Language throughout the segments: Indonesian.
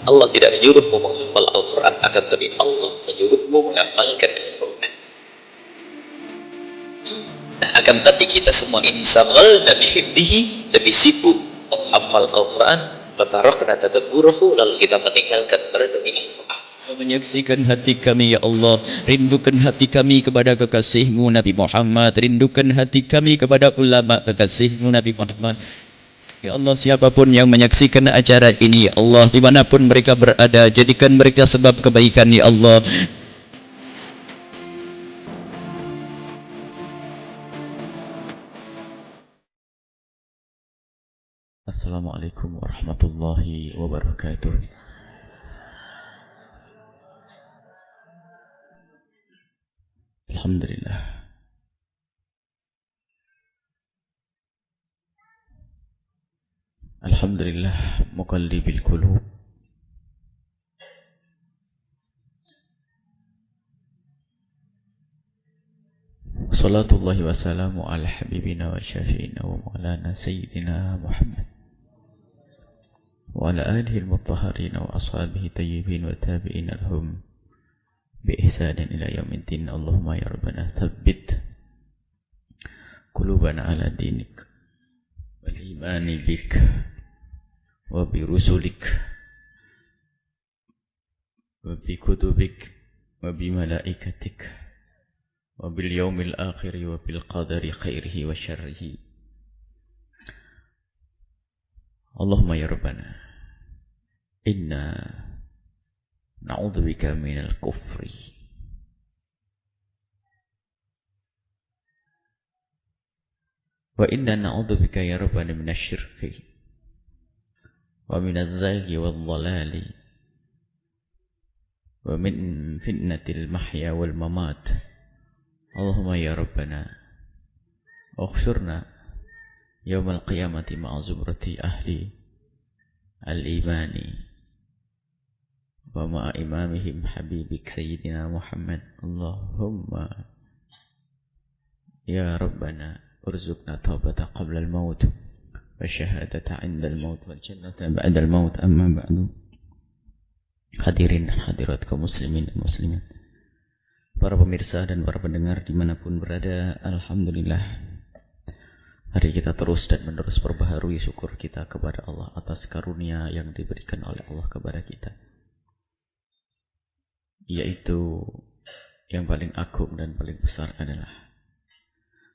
Allah tidak menyuruhmu menghafal Al-Quran, akan tapi Allah menyuruhmu mengamalkan Al-Quran. Nah, akan tapi kita semua insaghalna bihifdihi, lebih sibuk menghafal Al-Quran, fatarokna tadabburahu, lalu kita meninggalkan merenungi Al-Quran. Menyaksikan hati kami ya Allah, rindukan hati kami kepada kekasih-Mu Nabi Muhammad, rindukan hati kami kepada ulama kekasih-Mu Nabi Muhammad. Ya Allah, siapapun yang menyaksikan acara ini ya Allah, dimanapun mereka berada, jadikan mereka sebab kebaikan ya Allah. Assalamualaikum warahmatullahi wabarakatuh. Alhamdulillah. Alhamdulillah muqallibil qulub. Salatullahi wa salamu ala habibina wa syafi'ina wa maulana sayyidina Muhammad wa ala alihi al-mutahharina wa ashabihi tayyibin wa tabi'in lahum bi ihsanin ila yaumiddin. Allahumma ya rabbana thabbit qulubana ala dinik wal imani bik wa bi rusulik wa bi kutubik wa bi malaikatik wa bil yaumil akhir wa bil qadari khairihi wa syarrihi. Allahumma ya rabbana inna na'udzubika minal kufri wa inna na'udzubika ya rabbana minasy syirki wa minaz zaghi wal dhalali wa min fitnatil mahya wal mamat. Allahumma ya rabbana ukhshurna yawmal qiyamati ma'a zumrati ahli al-imani wa ma'a imamihim habibik sayyidina Muhammad. Allahumma ya rabbana urzuqna taubata qabla al-maut wa syahadata 'inda al-maut wal jannata ba'da al-maut. Amma ba'du. Hadirin dan hadirat kaum muslimin dan muslimat, para pemirsa dan para pendengar dimanapun berada, alhamdulillah hari kita terus dan menerus perbaharui syukur kita kepada Allah atas karunia yang diberikan oleh Allah kepada kita, yaitu yang paling agung dan paling besar adalah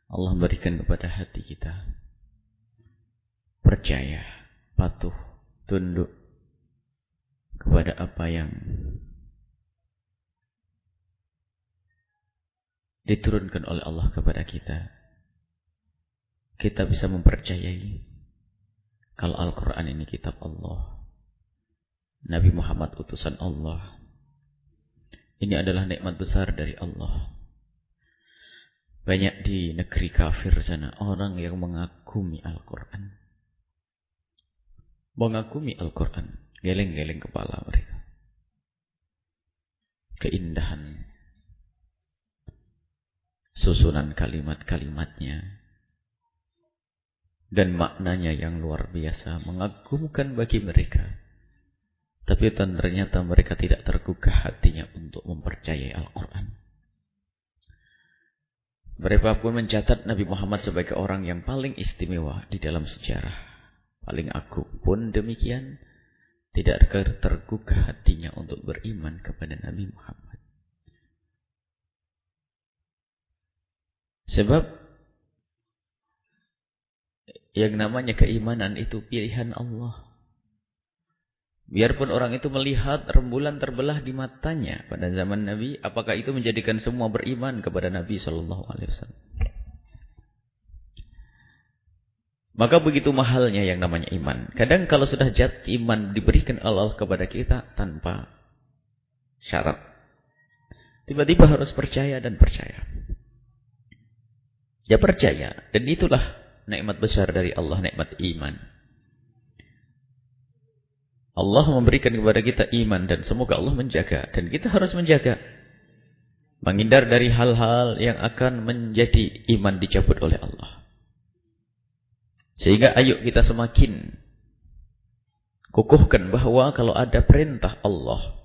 Allah memberikan kepada hati kita percaya, patuh, tunduk kepada apa yang diturunkan oleh Allah kepada kita. Kita bisa mempercayai kalau Al-Quran ini kitab Allah, Nabi Muhammad utusan Allah. Ini adalah nikmat besar dari Allah. Banyak di negeri kafir sana orang yang mengagumi Al-Quran, geleng-geleng kepala mereka. Keindahan susunan kalimat-kalimatnya dan maknanya yang luar biasa mengagumkan bagi mereka. Tapi ternyata mereka tidak tergugah hatinya untuk mempercayai Al-Quran. Mereka pun mencatat Nabi Muhammad sebagai orang yang paling istimewa di dalam sejarah, paling agung. Pun demikian, tidak tergugah hatinya untuk beriman kepada Nabi Muhammad. Sebab yang namanya keimanan itu pilihan Allah. Biarpun orang itu melihat rembulan terbelah di matanya pada zaman Nabi, apakah itu menjadikan semua beriman kepada Nabi SAW? Maka begitu mahalnya yang namanya iman. Kadang kalau sudah jatuh iman diberikan Allah kepada kita tanpa syarat, tiba-tiba harus percaya dan percaya. Ya percaya, dan itulah nikmat besar dari Allah, nikmat iman. Allah memberikan kepada kita iman dan semoga Allah menjaga, dan kita harus menjaga, menghindar dari hal-hal yang akan menjadi iman dicabut oleh Allah. Sehingga ayo kita semakin Kukuhkan bahwa kalau ada perintah Allah,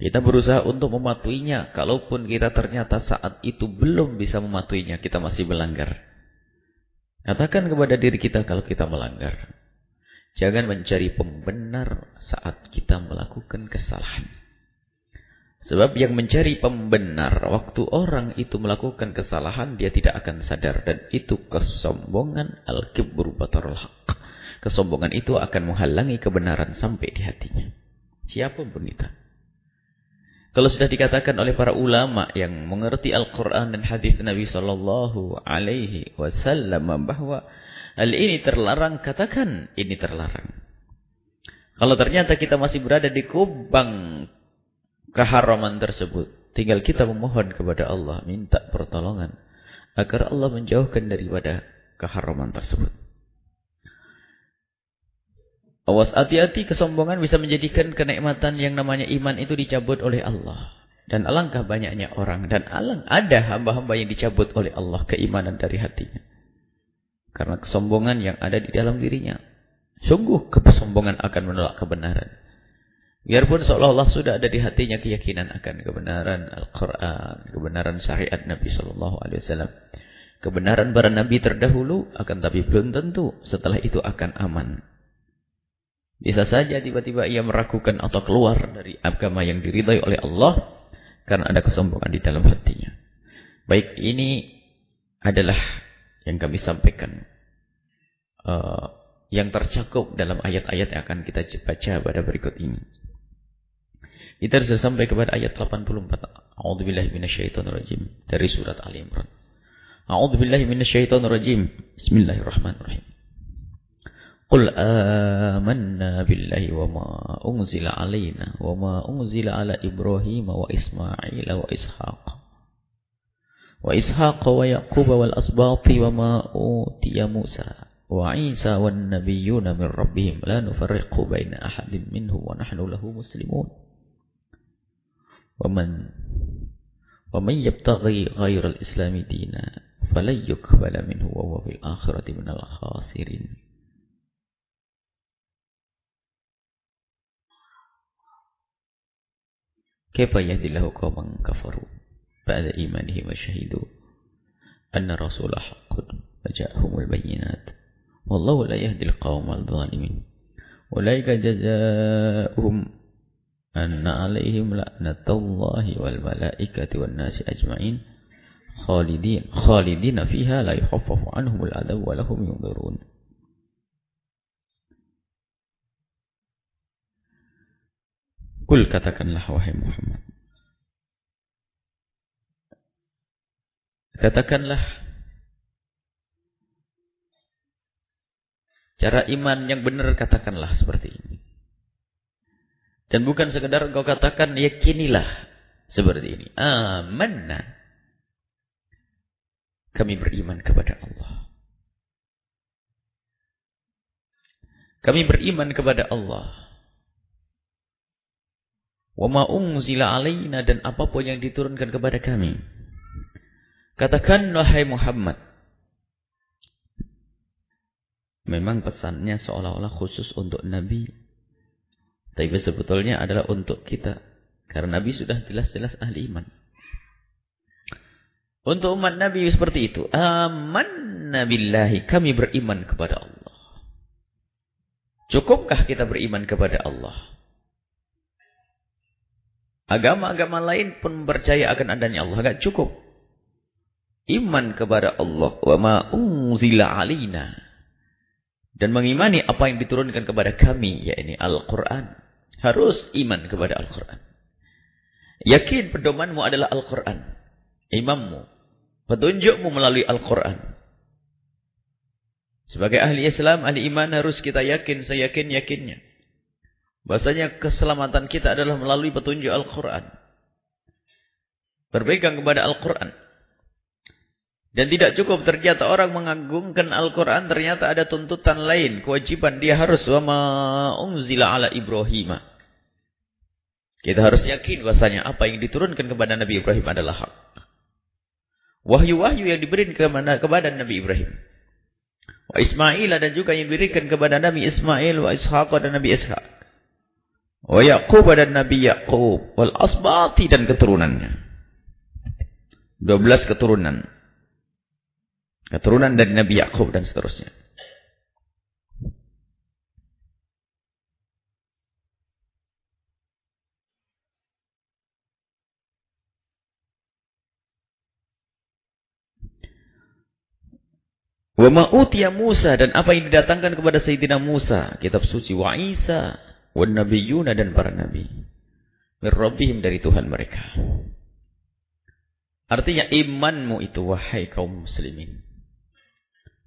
kita berusaha untuk mematuhinya. Kalaupun kita ternyata saat itu belum bisa mematuhinya, kita masih melanggar. Katakan kepada diri kita kalau kita melanggar. Jangan mencari pembenar saat kita melakukan kesalahan. Sebab yang mencari pembenar waktu orang itu melakukan kesalahan, dia tidak akan sadar. Dan itu kesombongan, al-kibru batarul haq. Kesombongan itu akan menghalangi kebenaran sampai di hatinya. Siapapun itu. Kalau sudah dikatakan oleh para ulama yang mengerti Al-Quran dan hadis Nabi Sallallahu Alaihi Wasallam bahwa hal ini terlarang, katakan ini terlarang. Kalau ternyata kita masih berada di kubang keharaman tersebut, tinggal kita memohon kepada Allah, minta pertolongan agar Allah menjauhkan daripada keharaman tersebut. Awas, hati-hati, kesombongan bisa menjadikan kenikmatan yang namanya iman itu dicabut oleh Allah. Dan alangkah banyaknya orang, dan ada hamba-hamba yang dicabut oleh Allah keimanan dari hatinya. Karena kesombongan yang ada di dalam dirinya. Sungguh kesombongan akan menolak kebenaran. Biarpun seolah-olah sudah ada di hatinya keyakinan akan kebenaran Al-Quran, kebenaran syariat Nabi SAW, kebenaran para nabi terdahulu, akan tapi belum tentu setelah itu akan aman. Bisa saja tiba-tiba ia meragukan atau keluar dari agama yang diridai oleh Allah karena ada kesombongan di dalam hatinya. Baik, ini adalah yang kami sampaikan. Yang tercakup dalam ayat-ayat yang akan kita baca pada berikut ini. Kita sudah sampai kepada ayat 84. A'udzubillahi minasyaitonirrajim dari surat Ali Imran. A'udzubillahi minasyaitonirrajim. Bismillahirrahmanirrahim. Qul amanna billahi wa ma unzila alaina wa ma unzila ala Ibrahim wa Ismail wa Ishaq wa Yaqub wal asbati wa ma utiya Musa wa Isa wan nabiyyuna min rabbihim la nufarriqu baina ahadin minhum wa nahnu lahu muslimun. Wa man yabtaghi ghayra al-islam dina falan yuqbala minhu wa huwa fil akhirati minal khasirin. Kaifa yahdillahu qauman kafaru ba'da imanihim wa syahidu anna rasulah haqqun wa ja'ahumul bayyinat wallahu la yahdil qaumal zalimin. Ulaika jazaa'uhum anna 'alaihim la'natullahi wal malaikati wan nasi ajma'in khalidina fiha la yukhaffafu 'anhumul 'adab wa lahum yunzarun. Kul, katakanlah wahai Muhammad. Katakanlah cara iman yang benar, katakanlah seperti ini. Dan bukan sekedar engkau katakan yakinilah seperti ini. Amanna. Kami beriman kepada Allah. Kami beriman kepada Allah. Wa ma unzila alaina, dan apapun yang diturunkan kepada kami. Katakan wahai Muhammad. Memang pesannya seolah-olah khusus untuk Nabi, tapi sebetulnya adalah untuk kita. Karena Nabi sudah jelas-jelas ahli iman. Untuk umat Nabi seperti itu. Amanna billahi, kami beriman kepada Allah. Cukupkah kita beriman kepada Allah? Agama-agama lain pun percaya akan adanya Allah. Enggak cukup. Iman kepada Allah. Wa ma unzila alaina. Dan mengimani apa yang diturunkan kepada kami, yakni Al-Quran. Harus iman kepada Al-Quran. Yakin pedomanmu adalah Al-Quran. Imammu. Petunjukmu melalui Al-Quran. Sebagai ahli Islam, ahli iman, harus kita yakin, seyakin-yakinnya. Bahasanya keselamatan kita adalah melalui petunjuk Al-Quran. Berpegang kepada Al-Quran. Dan tidak cukup ternyata orang mengagungkan Al-Quran, ternyata ada tuntutan lain, kewajiban dia harus wa ma unzila ala Ibrahim. Kita harus yakin bahasanya apa yang diturunkan kepada Nabi Ibrahim adalah hak. Wahyu-wahyu yang diberi kepada Nabi Ibrahim. Wa Ismail, dan juga yang diberikan kepada Nabi Ismail, wa Ishaq dan Nabi Ishaq. Wa Yaqub dan Nabi Yaqub, wal asbati dan keturunannya. 12 keturunan. Keturunan dari Nabi Yaqub dan seterusnya. Wa ma utiya Musa, dan apa yang didatangkan kepada Sayyidina Musa, kitab suci, wa Isa, wa nabiyuna, dan para nabi. Min rabbihim, dari Tuhan mereka. Artinya imanmu itu, wahai kaum muslimin.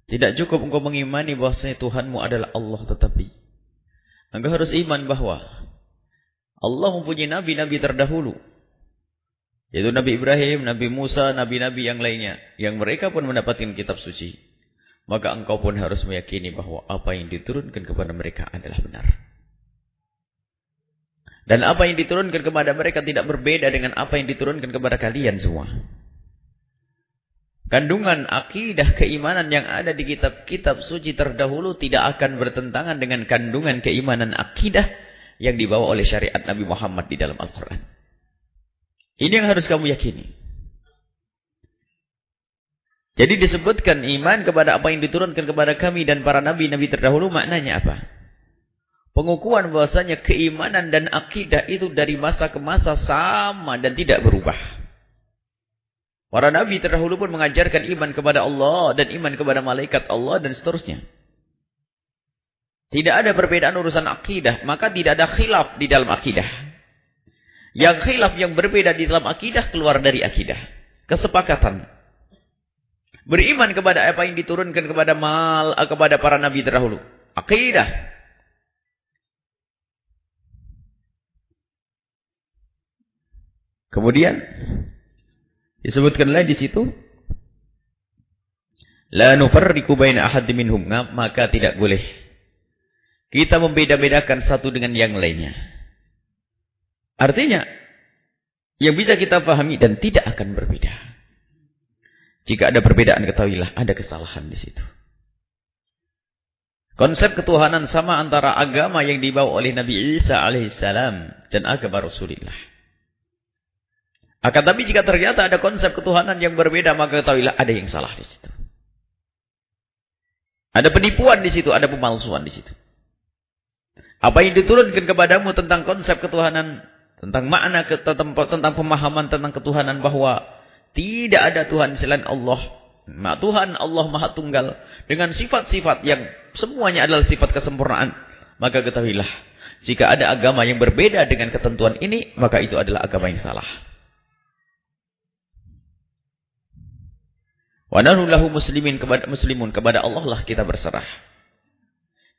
Tidak cukup engkau mengimani bahwasanya Tuhanmu adalah Allah, tetapi engkau harus iman bahwa Allah mempunyai nabi-nabi terdahulu. Yaitu Nabi Ibrahim, Nabi Musa, nabi-nabi yang lainnya. Yang mereka pun mendapatkan kitab suci. Maka engkau pun harus meyakini bahwa apa yang diturunkan kepada mereka adalah benar. Dan apa yang diturunkan kepada mereka tidak berbeda dengan apa yang diturunkan kepada kalian semua. Kandungan akidah keimanan yang ada di kitab-kitab suci terdahulu tidak akan bertentangan dengan kandungan keimanan akidah yang dibawa oleh syariat Nabi Muhammad di dalam Al-Quran. Ini yang harus kamu yakini. Jadi disebutkan iman kepada apa yang diturunkan kepada kami dan para nabi-nabi terdahulu, maknanya apa? Pengukuhan bahwasanya keimanan dan akidah itu dari masa ke masa sama dan tidak berubah. Para nabi terdahulu pun mengajarkan iman kepada Allah dan iman kepada malaikat Allah dan seterusnya. Tidak ada perbedaan urusan akidah, maka tidak ada khilaf di dalam akidah. Yang khilaf, yang berbeda di dalam akidah, keluar dari akidah. Kesepakatan. Beriman kepada apa yang diturunkan kepada para nabi terdahulu. Akidah. Kemudian disebutkan lagi di situ, la nufarriqu baina ahadin minhum, maka tidak boleh kita membeda-bedakan satu dengan yang lainnya. Artinya yang bisa kita pahami dan tidak akan berbeda. Jika ada perbedaan, ketahuilah ada kesalahan di situ. Konsep ketuhanan sama antara agama yang dibawa oleh Nabi Isa alaihissalam dan agama Rasulullah. Akan tapi jika ternyata ada konsep ketuhanan yang berbeda, maka ketahuilah ada yang salah di situ. Ada penipuan di situ, ada pemalsuan di situ. Apa yang diturunkan kepadamu tentang konsep ketuhanan, tentang makna, tentang pemahaman tentang ketuhanan bahwa tidak ada Tuhan selain Allah. Tuhan Allah Maha Tunggal dengan sifat-sifat yang semuanya adalah sifat kesempurnaan. Maka ketahuilah, jika ada agama yang berbeda dengan ketentuan ini, maka itu adalah agama yang salah. Wa nahnu lahu muslimun, kepada Allah lah kita berserah.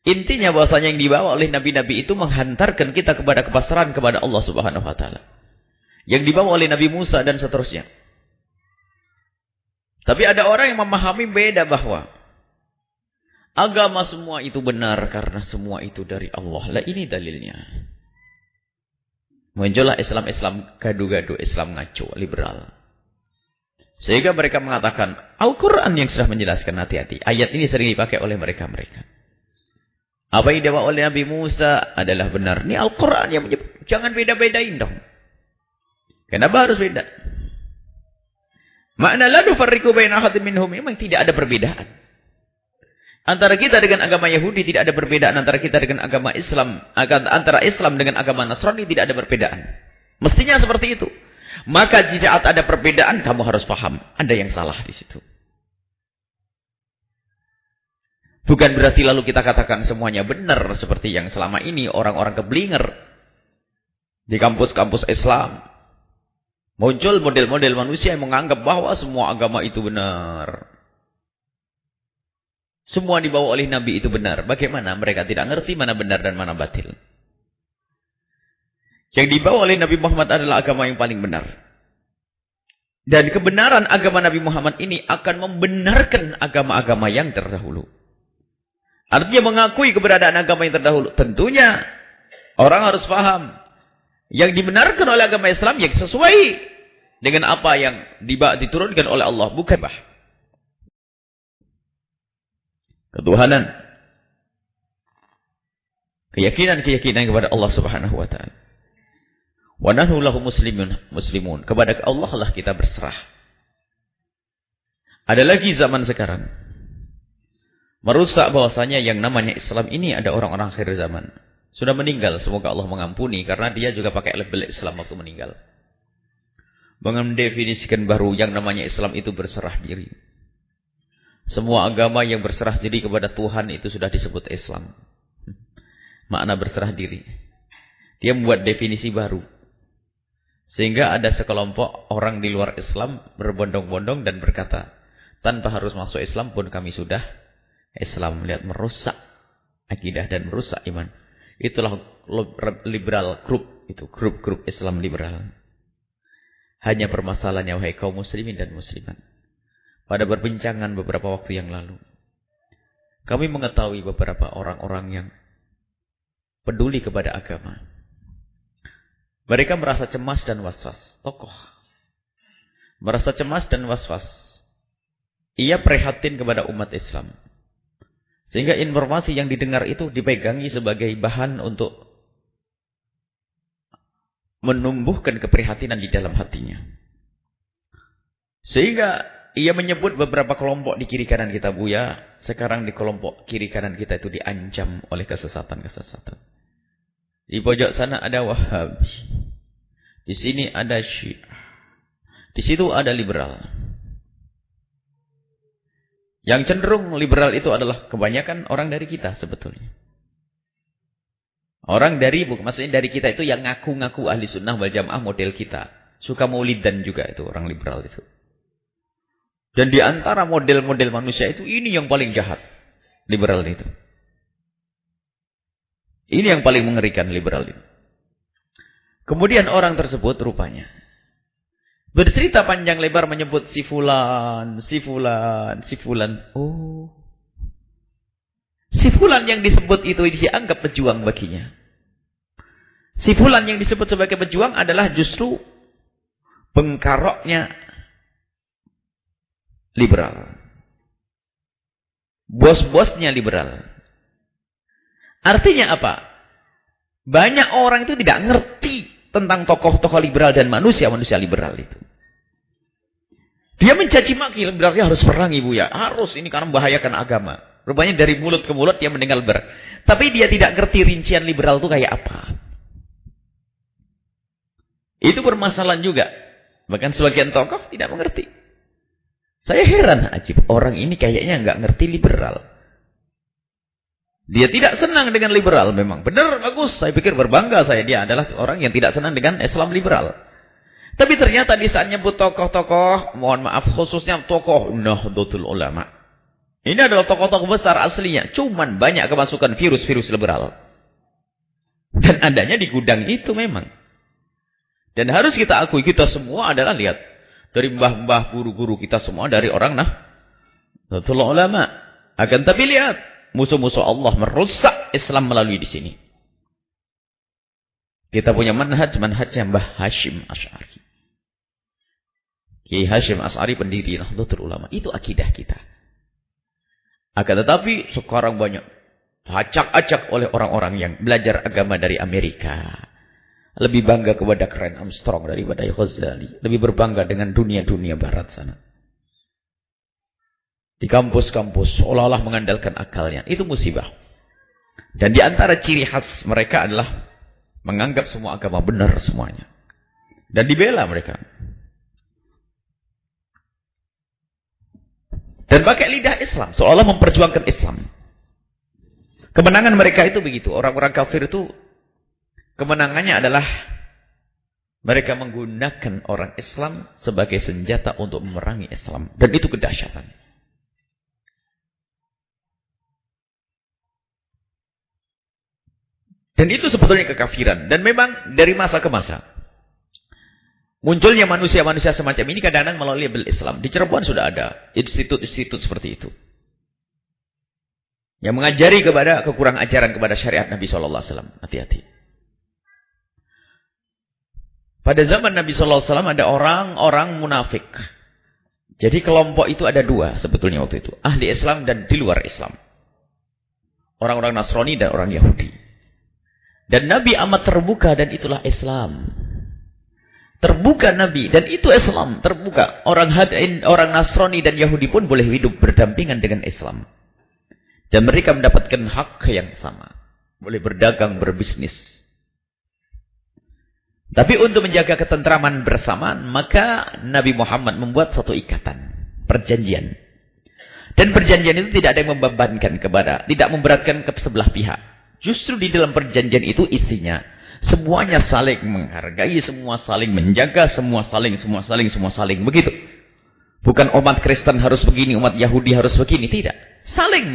Intinya bahwasanya yang dibawa oleh nabi-nabi itu menghantarkan kita kepada kepasrahan kepada Allah Subhanahu wa taala. Yang dibawa oleh Nabi Musa dan seterusnya. Tapi ada orang yang memahami beda bahwa agama semua itu benar karena semua itu dari Allah. Lah ini dalilnya. Muncullah Islam gadu-gadu, Islam ngaco, liberal. Sehingga mereka mengatakan, Al-Quran yang sudah menjelaskan, hati-hati. Ayat ini sering dipakai oleh mereka-mereka. Apa yang dibawa oleh Nabi Musa adalah benar. Ini Al-Quran yang menyebut. Jangan beda-bedain dong. Kenapa harus beda? Makna la nufarriqu baina ahadin minhum, memang tidak ada perbedaan. Antara kita dengan agama Yahudi tidak ada perbedaan, antara kita dengan agama Islam, antara Islam dengan agama Nasrani tidak ada perbedaan. Mestinya seperti itu. Maka jika ada perbedaan, kamu harus paham ada yang salah di situ. Bukan berarti lalu kita katakan semuanya benar seperti yang selama ini orang-orang keblinger di kampus-kampus Islam. Muncul model-model manusia yang menganggap bahwa semua agama itu benar. Semua dibawa oleh Nabi itu benar. Bagaimana? Mereka tidak ngerti mana benar dan mana batil. Yang dibawa oleh Nabi Muhammad adalah agama yang paling benar. Dan kebenaran agama Nabi Muhammad ini akan membenarkan agama-agama yang terdahulu. Artinya mengakui keberadaan agama yang terdahulu. Tentunya orang harus paham. Yang dibenarkan oleh agama Islam yang sesuai dengan apa yang diturunkan oleh Allah. Bukan bah. ketuhanan, keyakinan kepada Allah Subhanahu wa taala. Wa nahnu lahu muslimun. Kepada Allah lah kita berserah. Ada lagi zaman sekarang merusak bahwasanya yang namanya Islam ini ada orang-orang akhir zaman. Sudah meninggal, semoga Allah mengampuni karena dia juga pakai label Islam waktu meninggal. Mendefinisikan baru yang namanya Islam itu berserah diri. Semua agama yang berserah diri kepada Tuhan itu sudah disebut Islam. Makna berserah diri. Dia membuat definisi baru. Sehingga ada sekelompok orang di luar Islam berbondong-bondong dan berkata, tanpa harus masuk Islam pun kami sudah Islam. Lihat, merusak akidah dan merusak iman. Itulah liberal group, itu grup-grup Islam liberal. Hanya permasalahannya, wahai kaum muslimin dan muslimat, pada perbincangan beberapa waktu yang lalu, kami mengetahui beberapa orang-orang yang peduli kepada agama. Mereka merasa cemas dan was-was. Tokoh merasa cemas dan was-was. Ia prihatin kepada umat Islam. Sehingga informasi yang didengar itu dipegangi sebagai bahan untuk menumbuhkan keprihatinan di dalam hatinya. Sehingga ia menyebut beberapa kelompok di kiri kanan kita, Buya. Sekarang di kelompok kiri kanan kita itu diancam oleh kesesatan-kesesatan. Di pojok sana ada Wahabi. Di sini ada Syiah. Di situ ada liberal. Yang cenderung liberal itu adalah kebanyakan orang dari kita sebetulnya. Orang dari, maksudnya dari kita itu yang ngaku-ngaku ahli sunnah wal jamaah model kita. Suka maulidan juga itu orang liberal itu. Dan di antara model-model manusia itu, ini yang paling jahat. Liberal itu. Ini yang paling mengerikan liberal itu. Kemudian orang tersebut rupanya bercerita panjang lebar menyebut si fulan. Oh. Si fulan yang disebut itu dianggap pejuang baginya. Si fulan yang disebut sebagai pejuang adalah justru pengkaroknya liberal. Bos-bosnya liberal. Artinya apa? Banyak orang itu tidak ngerti tentang tokoh-tokoh liberal dan manusia-manusia liberal itu. Dia mencaci maki liberalnya harus perang, Ibu ya. Harus, ini karena membahayakan agama. Rupanya dari mulut ke mulut dia mendengar liberal. Tapi dia tidak ngerti rincian liberal itu kayak apa. Itu permasalahan juga. Bahkan sebagian tokoh tidak mengerti. Saya heran, ajib. Orang ini kayaknya nggak ngerti liberal. Dia tidak senang dengan liberal memang. Benar, bagus. Saya pikir berbangga saya. Dia adalah orang yang tidak senang dengan Islam liberal. Tapi ternyata di saat nyebut tokoh-tokoh, mohon maaf khususnya tokoh Nahdlatul Ulama. Ini adalah tokoh-tokoh besar aslinya. Cuman banyak kemasukan virus-virus liberal. Dan adanya di gudang itu memang. Dan harus kita akui, kita semua adalah lihat. Dari mbah-mbah, guru-guru kita semua dari orang Nahdlatul Ulama. Akan tapi lihat. Musuh-musuh Allah merusak Islam melalui di sini. Kita punya manhajnya Mbah Hashim Asy'ari. Kiai Hashim Asy'ari pendiri Nahdlatul Ulama. Itu akidah kita. Akan tetapi sekarang banyak acak-acak oleh orang-orang yang belajar agama dari Amerika. Lebih bangga kepada Karen Armstrong daripada Ghazali. Lebih berbangga dengan dunia-dunia barat sana. Di kampus-kampus seolah-olah mengandalkan akalnya. Itu musibah. Dan di antara ciri khas mereka adalah menganggap semua agama benar semuanya. Dan dibela mereka. Dan pakai lidah Islam. Seolah memperjuangkan Islam. Kemenangan mereka itu begitu. Orang-orang kafir itu kemenangannya adalah mereka menggunakan orang Islam sebagai senjata untuk memerangi Islam. Dan itu kedahsyatan. Dan itu sebetulnya kekafiran. Dan memang dari masa ke masa. Munculnya manusia-manusia semacam ini kadang-kadang melalui label Islam. Di Cirebon sudah ada institut-institut seperti itu. Yang mengajari kepada kekurangan ajaran kepada syariat Nabi SAW. Hati-hati. Pada zaman Nabi SAW ada orang-orang munafik. Jadi kelompok itu ada dua sebetulnya waktu itu. Ahli Islam dan di luar Islam. orang-orang Nasrani dan orang Yahudi. Dan Nabi amat terbuka dan itulah Islam. Terbuka Nabi dan itu Islam, terbuka. Orang Nasrani dan Yahudi pun boleh hidup berdampingan dengan Islam. Dan mereka mendapatkan hak yang sama. Boleh berdagang, berbisnis. Tapi untuk menjaga ketentraman bersamaan, maka Nabi Muhammad membuat satu ikatan, perjanjian. Dan perjanjian itu tidak ada yang membebankan tidak memberatkan ke sebelah pihak. Justru di dalam perjanjian itu isinya, semuanya saling menghargai, semua saling menjaga, semua saling. Begitu. Bukan umat Kristen harus begini, umat Yahudi harus begini. Tidak. Saling.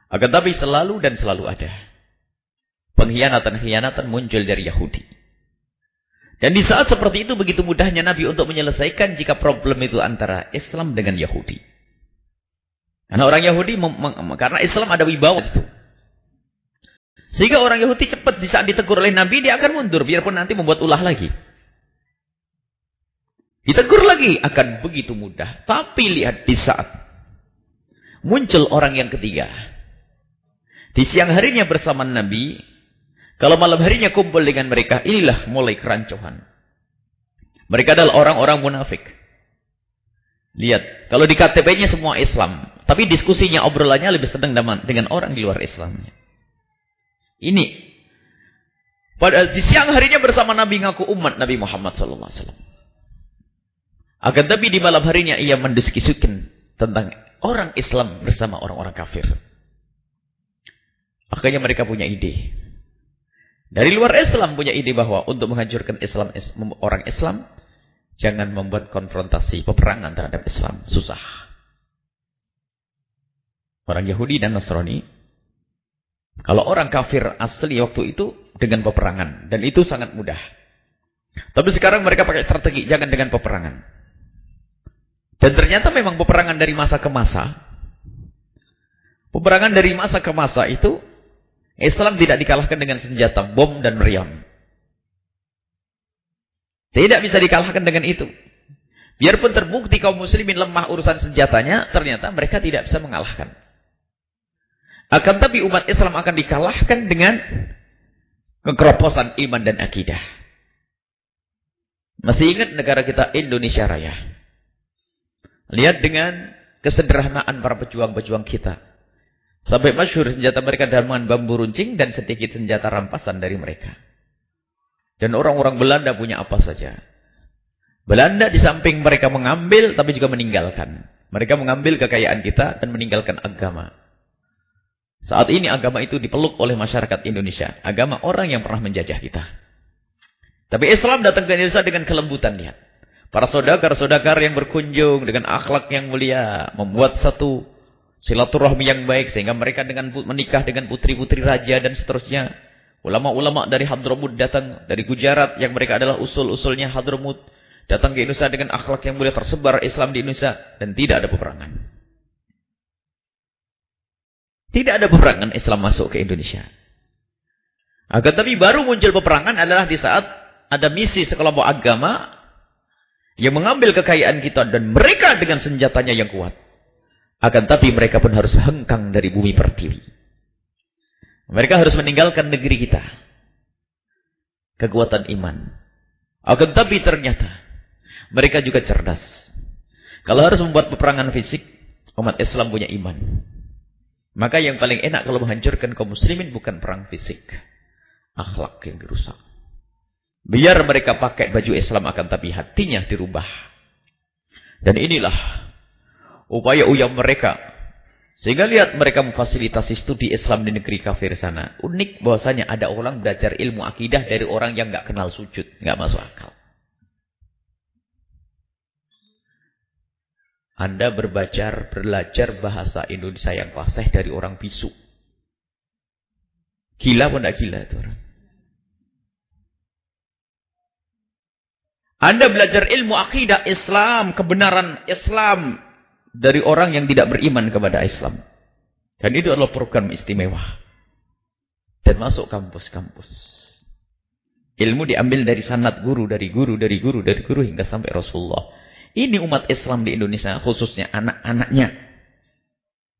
Akan tapi selalu dan selalu ada pengkhianatan muncul dari Yahudi. Dan di saat seperti itu begitu mudahnya Nabi untuk menyelesaikan jika problem itu antara Islam dengan Yahudi. Karena orang Yahudi, karena Islam ada wibawa itu. Sehingga orang Yahudi cepat di saat ditegur oleh Nabi, dia akan mundur. Biarpun nanti membuat ulah lagi. Ditegur lagi, akan begitu mudah. Tapi lihat di saat muncul orang yang ketiga. Di siang harinya bersama Nabi, kalau malam harinya kumpul dengan mereka, inilah mulai kerancuan. Mereka adalah orang-orang munafik. Lihat, kalau di KTP-nya semua Islam. Tapi diskusinya, obrolannya lebih sedang dengan orang di luar Islamnya. Ini. Pada di siang harinya bersama Nabi ngaku umat Nabi Muhammad SAW. Akan tapi di malam harinya ia mendiskusikan tentang orang Islam bersama orang-orang kafir. Akhirnya mereka punya ide. Dari luar Islam punya ide bahwa untuk menghancurkan orang Islam, jangan membuat konfrontasi, peperangan terhadap Islam. Susah. Orang Yahudi dan Nasrani, kalau orang kafir asli waktu itu dengan peperangan. Dan itu sangat mudah. Tapi sekarang mereka pakai strategi, jangan dengan peperangan. Dan ternyata memang peperangan dari masa ke masa. Peperangan dari masa ke masa itu, Islam tidak dikalahkan dengan senjata bom dan meriam. Tidak bisa dikalahkan dengan itu. Biarpun terbukti kaum muslimin lemah urusan senjatanya, ternyata mereka tidak bisa mengalahkan. Akan tapi umat Islam akan dikalahkan dengan kekeroposan iman dan akidah. Masih ingat negara kita Indonesia Raya? Lihat dengan kesederhanaan para pejuang-pejuang kita. Sampai masyhur senjata mereka dengan bambu runcing dan sedikit senjata rampasan dari mereka. Dan orang-orang Belanda punya apa saja. Belanda di samping mereka mengambil, tapi juga meninggalkan. Mereka mengambil kekayaan kita dan meninggalkan agama. Saat ini agama itu dipeluk oleh masyarakat Indonesia. Agama orang yang pernah menjajah kita. Tapi Islam datang ke Indonesia dengan kelembutan. Lihat. Para saudagar-saudagar yang berkunjung dengan akhlak yang mulia. Membuat satu silaturahmi yang baik. Sehingga mereka menikah dengan putri-putri raja dan seterusnya. Ulama-ulama dari Hadramut datang. Dari Gujarat yang mereka adalah usul-usulnya Hadramut. Datang ke Indonesia dengan akhlak yang mulia. Tersebar Islam di Indonesia. Dan tidak ada peperangan. Tidak ada peperangan Islam masuk ke Indonesia. Akan tapi baru muncul peperangan adalah di saat ada misi sekelompok agama yang mengambil kekayaan kita dan mereka dengan senjatanya yang kuat. Akan tapi mereka pun harus hengkang dari bumi pertiwi. Mereka harus meninggalkan negeri kita. Kekuatan iman. Akan tapi ternyata mereka juga cerdas. Kalau harus membuat peperangan fisik, umat Islam punya iman. Maka yang paling enak kalau menghancurkan kaum muslimin bukan perang fisik. Akhlak yang dirusak. Biar mereka pakai baju Islam akan tapi hatinya dirubah. Dan inilah upaya mereka. Sehingga lihat mereka memfasilitasi studi Islam di negeri kafir sana. Unik bahwasanya ada orang belajar ilmu akidah dari orang yang nggak kenal sujud. Nggak masuk akal. Anda belajar bahasa Indonesia yang fasih dari orang bisu. Gila pun tidak gila itu orang. Anda belajar ilmu akidah Islam, kebenaran Islam dari orang yang tidak beriman kepada Islam. Dan itu adalah program istimewa. Dan masuk kampus-kampus. Ilmu diambil dari sanad guru, dari guru hingga sampai Rasulullah. Ini umat Islam di Indonesia, khususnya anak-anaknya.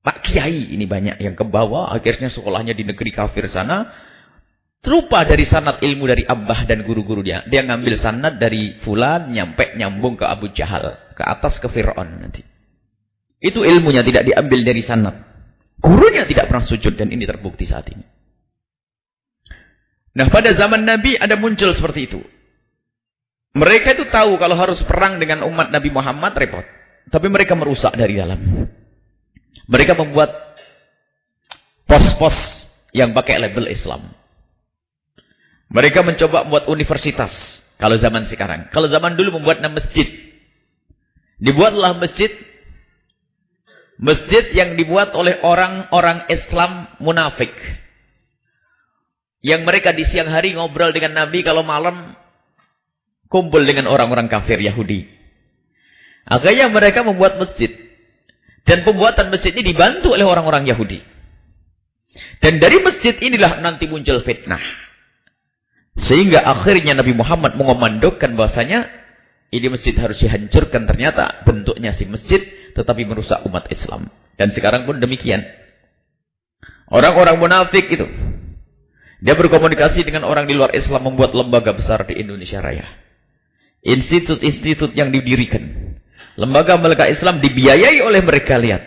Pak Kiai ini banyak yang ke bawah, akhirnya sekolahnya di negeri kafir sana. Lupa dari sanad ilmu dari Abbah dan guru-guru dia. Dia ngambil sanad dari Fulan, nyambung ke Abu Jahal. Ke atas ke Fir'aun nanti. Itu ilmunya tidak diambil dari sanad. Gurunya tidak pernah sujud dan ini terbukti saat ini. Nah pada zaman Nabi ada muncul seperti itu. Mereka itu tahu kalau harus perang dengan umat Nabi Muhammad repot. Tapi mereka merusak dari dalam. Mereka membuat pos-pos yang pakai label Islam. Mereka mencoba membuat universitas. Kalau zaman sekarang. Kalau zaman dulu membuat masjid. Dibuatlah masjid. Masjid yang dibuat oleh orang-orang Islam munafik. Yang mereka di siang hari ngobrol dengan Nabi. Kalau malam kumpul dengan orang-orang kafir Yahudi. Akhirnya mereka membuat masjid. Dan pembuatan masjid ini dibantu oleh orang-orang Yahudi. Dan dari masjid inilah nanti muncul fitnah. Sehingga akhirnya Nabi Muhammad mengomandokan bahasanya ini masjid harus dihancurkan. Ternyata bentuknya si masjid tetapi merusak umat Islam. Dan sekarang pun demikian. Orang-orang munafik itu. Dia berkomunikasi dengan orang di luar Islam membuat lembaga besar di Indonesia Raya. Institut-institut yang didirikan. Lembaga-lembaga Islam dibiayai oleh mereka, lihat.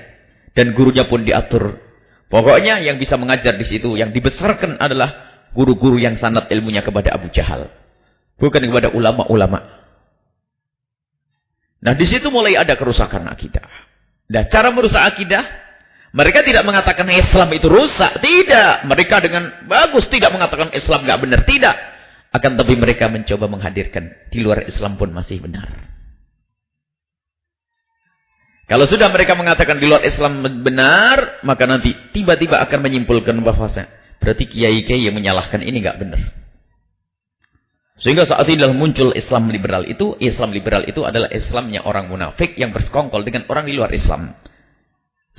Dan gurunya pun diatur. Pokoknya yang bisa mengajar di situ, yang dibesarkan adalah guru-guru yang sanad ilmunya kepada Abu Jahal. Bukan kepada ulama-ulama. Nah di situ mulai ada kerusakan akidah. Nah cara merusak akidah, mereka tidak mengatakan Islam itu rusak. Tidak. Mereka dengan bagus tidak mengatakan Islam nggak benar. Tidak. Akan tapi mereka mencoba menghadirkan di luar Islam pun masih benar. Kalau sudah mereka mengatakan di luar Islam benar, maka nanti tiba-tiba akan menyimpulkan bahwasanya berarti kiai-kiai yang menyalahkan ini nggak benar. Sehingga saat ini muncul Islam liberal itu. Islam liberal itu adalah Islamnya orang munafik yang bersekongkol dengan orang di luar Islam.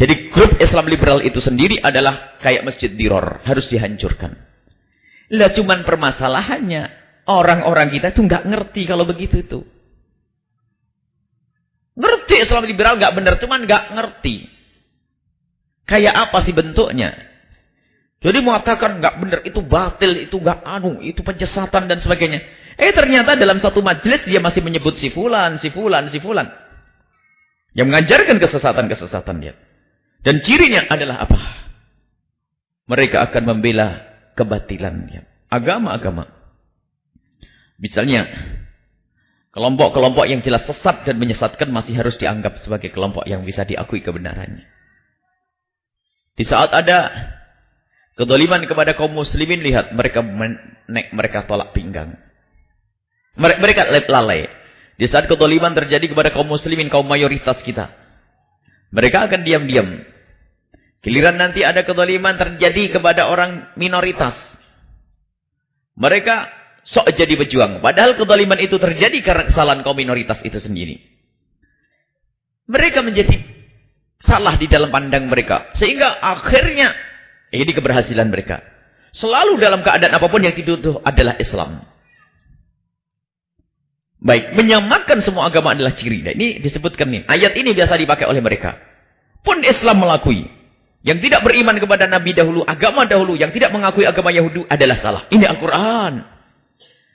Jadi grup Islam liberal itu sendiri adalah kayak masjid Diror, harus dihancurkan. Lah cuman permasalahannya orang-orang kita itu nggak ngerti kalau begitu itu. Ngerti Islam liberal nggak benar, cuman nggak ngerti. Kayak apa sih bentuknya? Jadi mengatakan nggak benar, itu batil, itu nggak itu penyesatan dan sebagainya. Ternyata dalam satu majelis dia masih menyebut si fulan, si fulan, si fulan. Yang mengajarkan kesesatan-kesesatan dia. Dan cirinya adalah apa? Mereka akan membela kebatilan dia. Agama-agama. Misalnya kelompok-kelompok yang jelas sesat dan menyesatkan masih harus dianggap sebagai kelompok yang bisa diakui kebenarannya. Di saat ada kedoliman kepada kaum muslimin, lihat mereka tolak pinggang. Mereka lalai. Di saat kedoliman terjadi kepada kaum muslimin, kaum mayoritas kita, mereka akan diam-diam. Giliran nanti ada kedoliman terjadi kepada orang minoritas, mereka sok jadi berjuang. Padahal kedoliman itu terjadi karena kesalahan kaum minoritas itu sendiri. Mereka menjadi salah di dalam pandang mereka. Sehingga akhirnya ini keberhasilan mereka. Selalu dalam keadaan apapun yang dituduh adalah Islam. Baik, menyamakan semua agama adalah ciri. Nah, ini disebutkan nih. Ayat ini biasa dipakai oleh mereka. Pun Islam melakui. Yang tidak beriman kepada Nabi dahulu, agama dahulu, yang tidak mengakui agama Yahudi adalah salah. Ini Al-Quran.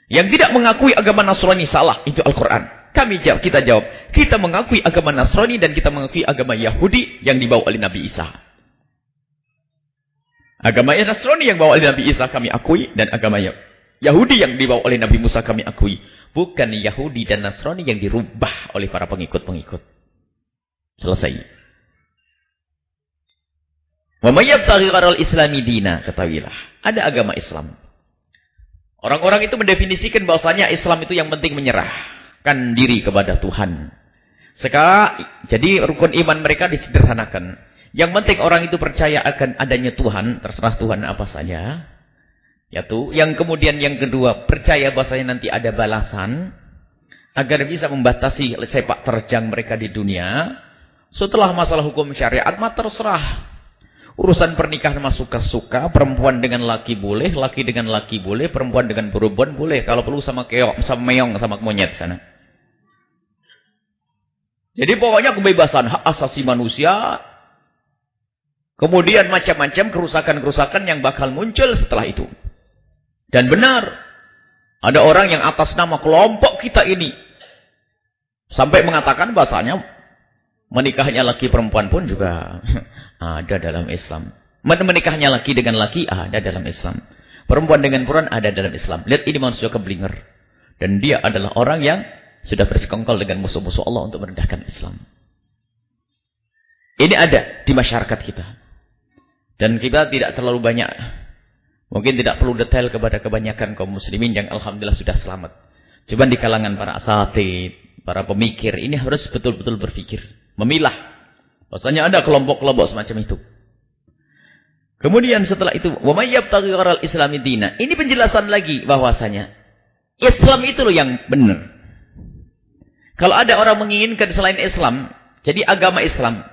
Yang tidak mengakui agama Nasrani salah. Itu Al-Quran. Kita jawab. Kita mengakui agama Nasrani dan kita mengakui agama Yahudi yang dibawa oleh Nabi Isa. Agama Nasrani yang dibawa oleh Nabi Isa kami akui. Dan agama Yahudi yang dibawa oleh Nabi Musa kami akui. Bukan Yahudi dan Nasrani yang dirubah oleh para pengikut-pengikut. Selesai. Wa may yabtaghi gharal islami dina, ketahuilah. Ada agama Islam. Orang-orang itu mendefinisikan bahwasanya Islam itu yang penting menyerahkan diri kepada Tuhan. Sekarang, jadi rukun iman mereka disederhanakan. Yang penting orang itu percaya akan adanya Tuhan, terserah Tuhan apa saja. Yaitu, yang kemudian yang kedua, percaya bahwasanya nanti ada balasan agar bisa membatasi sepak terjang mereka di dunia. Setelah masalah hukum syariat mah terserah. Urusan pernikahan mah suka-suka, perempuan dengan laki boleh, laki dengan laki boleh, perempuan dengan perempuan boleh, kalau perlu sama keok, sama meong, sama monyet sana. Jadi pokoknya kebebasan hak asasi manusia Kemudian macam-macam kerusakan-kerusakan yang bakal muncul setelah itu. Dan benar, ada orang yang atas nama kelompok kita ini sampai mengatakan bahasanya menikahnya laki perempuan pun juga ada dalam Islam. Menikahnya laki dengan laki ada dalam Islam. Perempuan dengan perempuan ada dalam Islam. Lihat, ini manusia keblinger. Dan dia adalah orang yang sudah bersekongkol dengan musuh-musuh Allah untuk merendahkan Islam. Ini ada di masyarakat kita. Dan kita tidak terlalu banyak, mungkin tidak perlu detail kepada kebanyakan kaum muslimin yang alhamdulillah sudah selamat. Cuma di kalangan para asatid, para pemikir, ini harus betul-betul berpikir. Memilah. Bahasanya ada kelompok-kelompok semacam itu. Kemudian setelah itu, wa may yabtaghi ghairal islami dina. Ini penjelasan lagi bahwasanya Islam itu loh yang benar. Kalau ada orang menginginkan selain Islam, jadi agama Islam.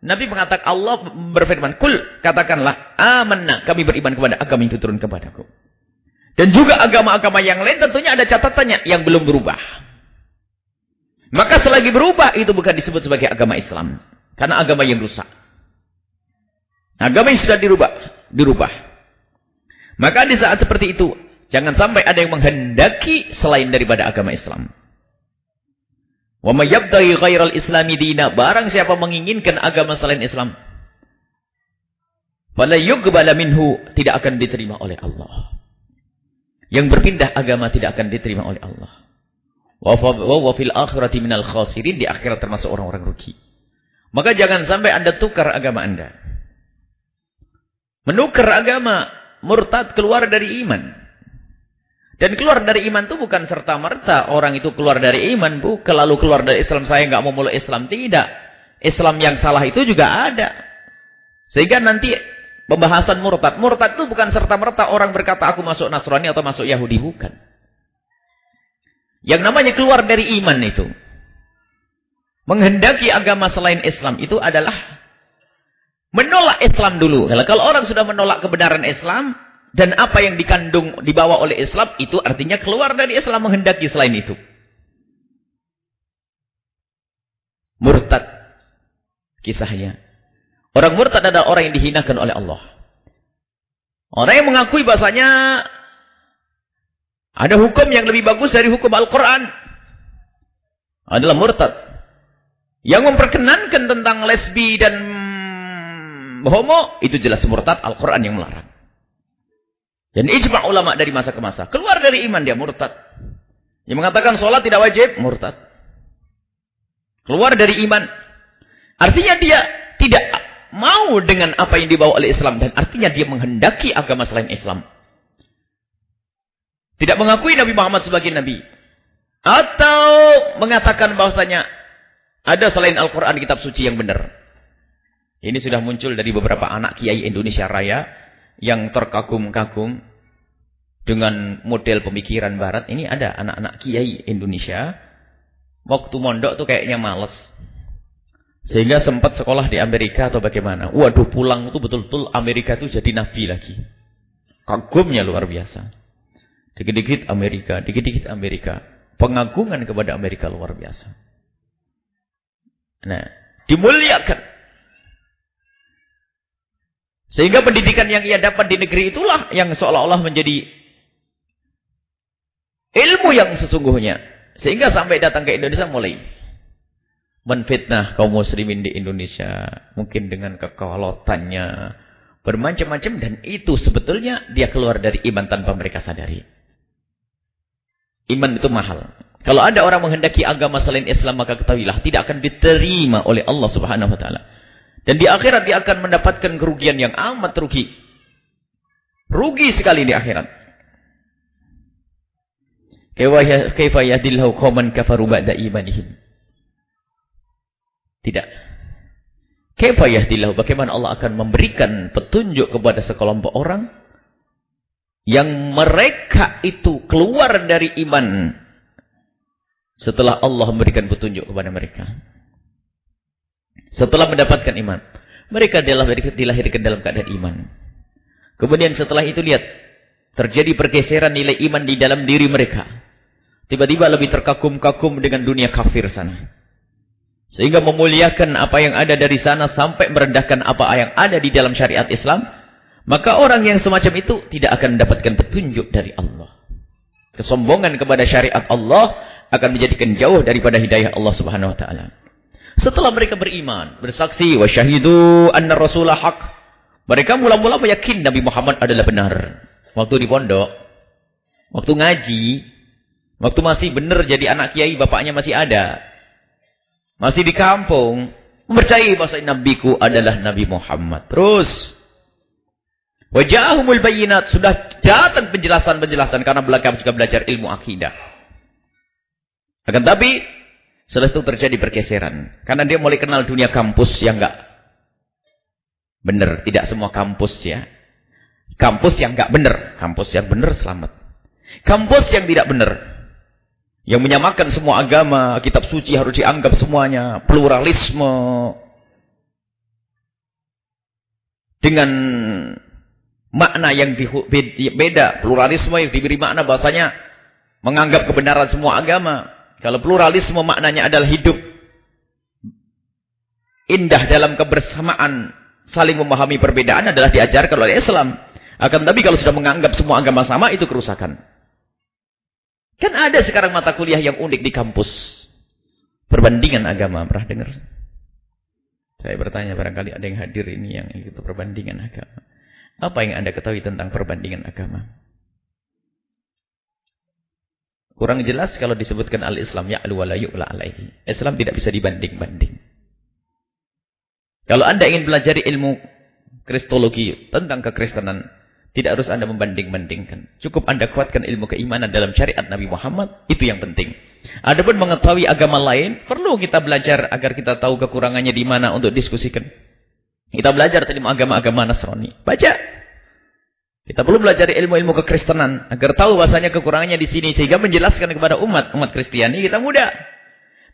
Nabi mengatakan, Allah berfirman, kul, katakanlah, amanna, kami beriman kepada agama yang diturun kepadaku. Dan juga agama-agama yang lain tentunya ada catatannya yang belum berubah. Maka selagi berubah, itu bukan disebut sebagai agama Islam. Karena agama yang rusak. Agama yang sudah dirubah. Maka di saat seperti itu, jangan sampai ada yang menghendaki selain daripada agama Islam. Wa may yabtaghi ghairal islami dina, barang siapa menginginkan agama selain Islam, fala yuqbala minhu, tidak akan diterima oleh Allah. Yang berpindah agama tidak akan diterima oleh Allah. Wa fil akhirati minal khasirin, di akhirat termasuk orang-orang rugi. Maka jangan sampai Anda tukar agama Anda. Menukar agama, murtad, keluar dari iman. Dan keluar dari iman itu bukan serta-merta orang itu keluar dari iman, bukan lalu keluar dari Islam, saya nggak mau meluk Islam, tidak. Islam yang salah itu juga ada. Sehingga nanti pembahasan murtad. Murtad itu bukan serta-merta orang berkata aku masuk Nasrani atau masuk Yahudi, bukan. Yang namanya keluar dari iman itu, menghendaki agama selain Islam, itu adalah menolak Islam dulu. Kalau orang sudah menolak kebenaran Islam, dan apa yang dikandung, dibawa oleh Islam, itu artinya keluar dari Islam, menghendaki selain itu. Murtad. Kisahnya. Orang murtad adalah orang yang dihinakan oleh Allah. Orang yang mengakui bahasanya ada hukum yang lebih bagus dari hukum Al-Quran, adalah murtad. Yang memperkenankan tentang lesbi dan homo, itu jelas murtad, Al-Quran yang melarang. Dan ijma' ulama dari masa ke masa. Keluar dari iman dia murtad. Yang mengatakan sholat tidak wajib, murtad. Keluar dari iman. Artinya dia tidak mau dengan apa yang dibawa oleh Islam. Dan artinya dia menghendaki agama selain Islam. Tidak mengakui Nabi Muhammad sebagai Nabi. Atau mengatakan bahwasanya ada selain Al-Quran kitab suci yang benar. Ini sudah muncul dari beberapa anak kiai Indonesia Raya yang terkagum-kagum dengan model pemikiran barat. Ini ada anak-anak kiai Indonesia waktu mondok tuh kayaknya males, sehingga sempat sekolah di Amerika atau bagaimana. Waduh, pulang itu betul-betul Amerika itu jadi nabi lagi. Kagumnya luar biasa. Dikit-dikit Amerika, dikit-dikit Amerika. Pengagungan kepada Amerika luar biasa. Nah, dimuliakan. Sehingga pendidikan yang ia dapat di negeri itulah yang seolah-olah menjadi ilmu yang sesungguhnya. Sehingga sampai datang ke Indonesia mulai menfitnah kaum muslimin di Indonesia. Mungkin dengan kekolotannya, bermacam-macam. Dan itu sebetulnya dia keluar dari iman tanpa mereka sadari. Iman itu mahal. Kalau ada orang menghendaki agama selain Islam, maka ketahuilah tidak akan diterima oleh Allah Subhanahu wa taala. Dan di akhirat dia akan mendapatkan kerugian yang amat rugi. Rugi sekali di akhirat. Kaifa yahdillahu qauman kafaru ba'da imanihim. Tidak. Kaifa yahdillahu, bagaimana Allah akan memberikan petunjuk kepada sekelompok orang yang mereka itu keluar dari iman setelah Allah memberikan petunjuk kepada mereka. Setelah mendapatkan iman, mereka dilahirkan dalam keadaan iman. Kemudian setelah itu lihat, terjadi pergeseran nilai iman di dalam diri mereka. Tiba-tiba lebih terkagum-kagum dengan dunia kafir sana. Sehingga memuliakan apa yang ada dari sana sampai merendahkan apa yang ada di dalam syariat Islam. Maka orang yang semacam itu tidak akan mendapatkan petunjuk dari Allah. Kesombongan kepada syariat Allah akan menjadikan jauh daripada hidayah Allah Subhanahu wa taala. Setelah mereka beriman, bersaksi wa syahidu anna rasulah haq. Mereka mula-mula meyakini Nabi Muhammad adalah benar. Waktu di pondok, waktu ngaji, waktu masih benar jadi anak kiai, bapaknya masih ada. Masih di kampung, mempercayai bahwa nabiku adalah Nabi Muhammad. Terus wajahumul bayyinat, sudah datang penjelasan-penjelasan karena belakang juga belajar ilmu akidah. Akan tapi setelah itu terjadi pergeseran karena dia mulai kenal dunia kampus yang enggak benar. Tidak semua kampus ya. Kampus yang enggak benar, kampus yang benar selamat. Kampus yang tidak benar, yang menyamakan semua agama, kitab suci harus dianggap semuanya, pluralisme dengan makna yang beda. Pluralisme yang diberi makna bahasanya menganggap kebenaran semua agama. Kalau pluralisme maknanya adalah hidup indah dalam kebersamaan, saling memahami perbedaan adalah diajarkan oleh Islam. Akan tapi kalau sudah menganggap semua agama sama, itu kerusakan. Kan ada sekarang mata kuliah yang unik di kampus. Perbandingan agama, pernah dengar? Saya bertanya, barangkali ada yang hadir ini yang ikut perbandingan agama. Apa yang Anda ketahui tentang perbandingan agama? Kurang jelas kalau disebutkan al-Islam ya'lu wa la yu'la alaihi. Islam tidak bisa dibanding-banding. Kalau Anda ingin belajar ilmu kristologi tentang kekristenan, tidak harus Anda membanding-bandingkan. Cukup Anda kuatkan ilmu keimanan dalam syariat Nabi Muhammad, itu yang penting. Adapun mengetahui agama lain, perlu kita belajar agar kita tahu kekurangannya di mana untuk diskusikan. Kita belajar tadi agama-agama Nasrani. Baca. Kita perlu belajar ilmu-ilmu kekristenan agar tahu bahasanya kekurangannya di sini sehingga menjelaskan kepada umat Kristiani kita mudah.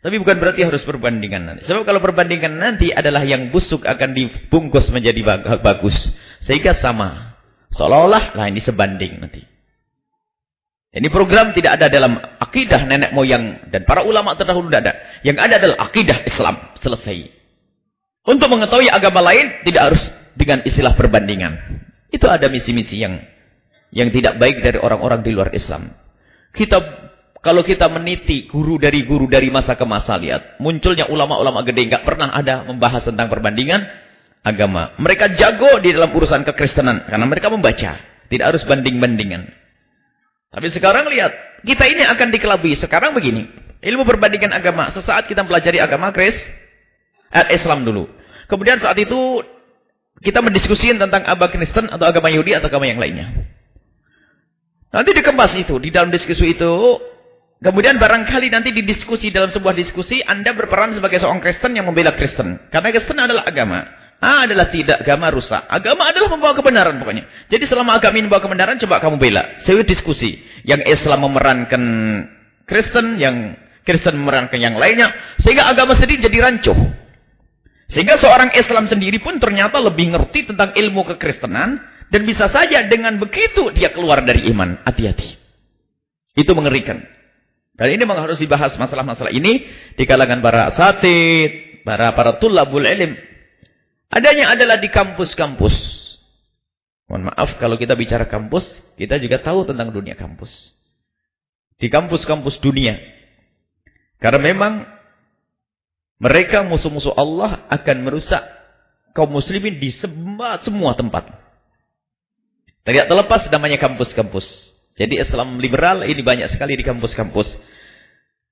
Tapi bukan berarti harus perbandingan nanti. Sebab kalau perbandingan nanti adalah yang busuk akan dibungkus menjadi bagus. Sehingga sama. Seolah-olah ini sebanding nanti. Ini program tidak ada dalam akidah nenek moyang dan para ulama terdahulu tidak ada. Yang ada adalah akidah Islam. Selesai. Untuk mengetahui agama lain tidak harus dengan istilah perbandingan. Itu ada misi-misi yang tidak baik dari orang-orang di luar Islam. Kalau kita meniti guru dari masa ke masa, lihat munculnya ulama-ulama gede nggak pernah ada membahas tentang perbandingan agama. Mereka jago di dalam urusan kekristenan karena mereka membaca, tidak harus banding-bandingan. Tapi sekarang lihat, kita ini akan dikelabui. Sekarang begini, ilmu perbandingan agama. Sesaat kita pelajari agama Islam dulu. Kemudian saat itu kita mendiskusikan tentang agama Kristen atau agama Yahudi atau agama yang lainnya. Nanti dikemas itu, di dalam diskusi itu, kemudian barangkali nanti didiskusi dalam sebuah diskusi, Anda berperan sebagai seorang Kristen yang membela Kristen. Karena Kristen adalah agama. Adalah tidak, agama rusak. Agama adalah membawa kebenaran pokoknya. Jadi selama agama ini membawa kebenaran, coba kamu bela. Saya diskusi. Yang Islam memerankan Kristen, yang Kristen memerankan yang lainnya. Sehingga agama sendiri jadi rancuh. Sehingga seorang Islam sendiri pun ternyata lebih ngerti tentang ilmu kekristenan. Dan bisa saja dengan begitu dia keluar dari iman. Hati-hati. Itu mengerikan. Dan ini memang harus dibahas masalah-masalah ini di kalangan para asatid, para tulabul ilm. Adanya adalah di kampus-kampus. Mohon maaf kalau kita bicara kampus, kita juga tahu tentang dunia kampus. Di kampus-kampus dunia. Karena memang mereka musuh-musuh Allah akan merusak kaum muslimin di semua tempat. Tidak terlepas namanya kampus-kampus. Jadi Islam liberal ini banyak sekali di kampus-kampus.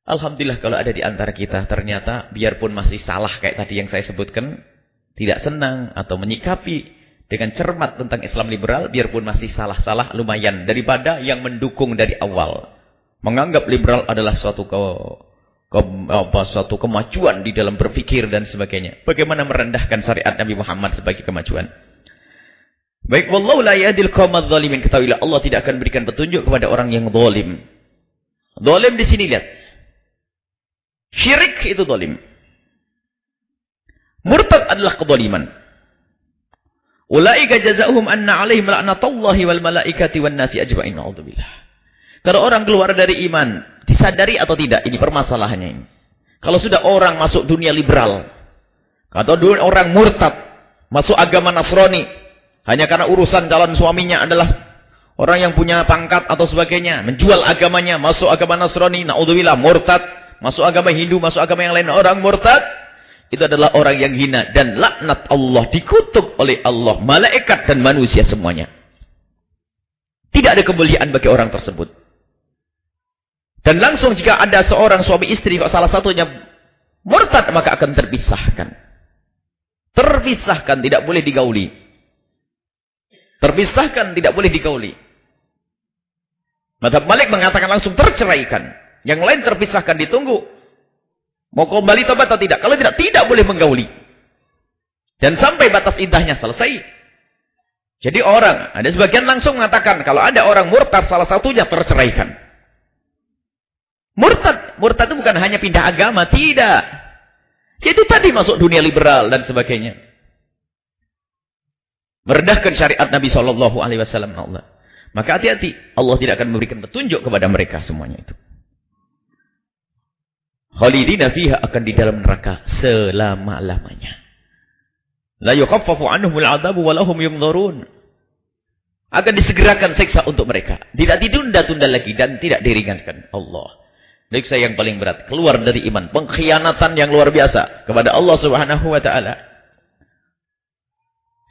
Alhamdulillah kalau ada di antara kita ternyata biarpun masih salah kayak tadi yang saya sebutkan, tidak senang atau menyikapi dengan cermat tentang Islam liberal, biarpun masih salah-salah lumayan daripada yang mendukung dari awal. Menganggap liberal adalah suatu kemajuan di dalam berpikir dan sebagainya. Bagaimana merendahkan syariat Nabi Muhammad sebagai kemajuan. Baik, wallahu la yahdil qaumadz zalimin. Ketahuilah Allah tidak akan berikan petunjuk kepada orang yang zalim. Zalim di sini lihat. Syirik itu zalim. Murtad adalah kezaliman. Ulaika jazaohum anna 'alaihim la'natullahi wal malaikati wan nasi ajma'in. A'udzubillah. Kalau orang keluar dari iman, disadari atau tidak, ini permasalahannya ini. Kalau sudah orang masuk dunia liberal, atau orang murtad, masuk agama Nasrani, hanya karena urusan calon suaminya adalah orang yang punya pangkat atau sebagainya, menjual agamanya, masuk agama Nasrani, naudzubillah, murtad, masuk agama Hindu, masuk agama yang lain, orang murtad, itu adalah orang yang hina dan laknat Allah, dikutuk oleh Allah, malaikat dan manusia semuanya. Tidak ada kemuliaan bagi orang tersebut. Dan langsung jika ada seorang suami istri, kok salah satunya murtad, maka akan terpisahkan. Terpisahkan, tidak boleh digauli. Terpisahkan, tidak boleh digauli. Mazhab Malik mengatakan langsung terceraikan. Yang lain terpisahkan, ditunggu. Mau kembali tobat atau tidak? Kalau tidak, tidak boleh menggauli. Dan sampai batas iddahnya selesai. Jadi orang, ada sebagian langsung mengatakan, kalau ada orang murtad, salah satunya terceraikan. Murtad itu bukan hanya pindah agama, tidak. Itu tadi masuk dunia liberal dan sebagainya. Merendahkan syariat Nabi SAW. Allah. Maka hati-hati, Allah tidak akan memberikan petunjuk kepada mereka semuanya itu. Khalidina fiha, akan di dalam neraka selama-lamanya. La yukhaffafu anhumul adzabu wa lahum yunzarun. Akan disegerakan siksa untuk mereka. Tidak ditunda-tunda lagi dan tidak diringankan. Allah. Siksa yang paling berat, keluar dari iman, pengkhianatan yang luar biasa kepada Allah Subhanahu wa taala.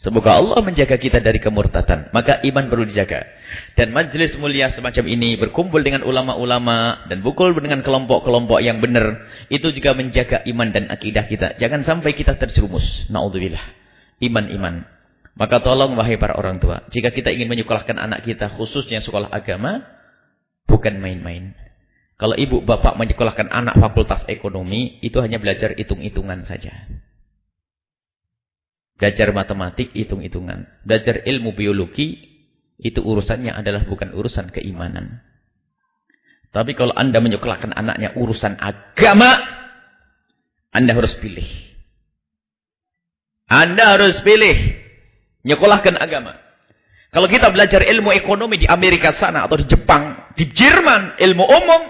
Semoga Allah menjaga kita dari kemurtatan. Maka iman perlu dijaga. Dan majlis mulia semacam ini, berkumpul dengan ulama-ulama dan berkumpul dengan kelompok-kelompok yang benar, itu juga menjaga iman dan akidah kita. Jangan sampai kita terjerumus. Naudzubillah. Iman. Maka tolong wahai para orang tua, jika kita ingin menyekolahkan anak kita, khususnya sekolah agama, bukan main-main. Kalau ibu bapak menyekolahkan anak fakultas ekonomi, itu hanya belajar hitung-hitungan saja. Belajar matematik, hitung-hitungan. Belajar ilmu biologi, itu urusannya adalah bukan urusan keimanan. Tapi kalau Anda menyekolahkan anaknya urusan agama, Anda harus pilih. Anda harus pilih. Nyekolahkan agama. Kalau kita belajar ilmu ekonomi di Amerika sana, atau di Jepang, di Jerman, ilmu umum,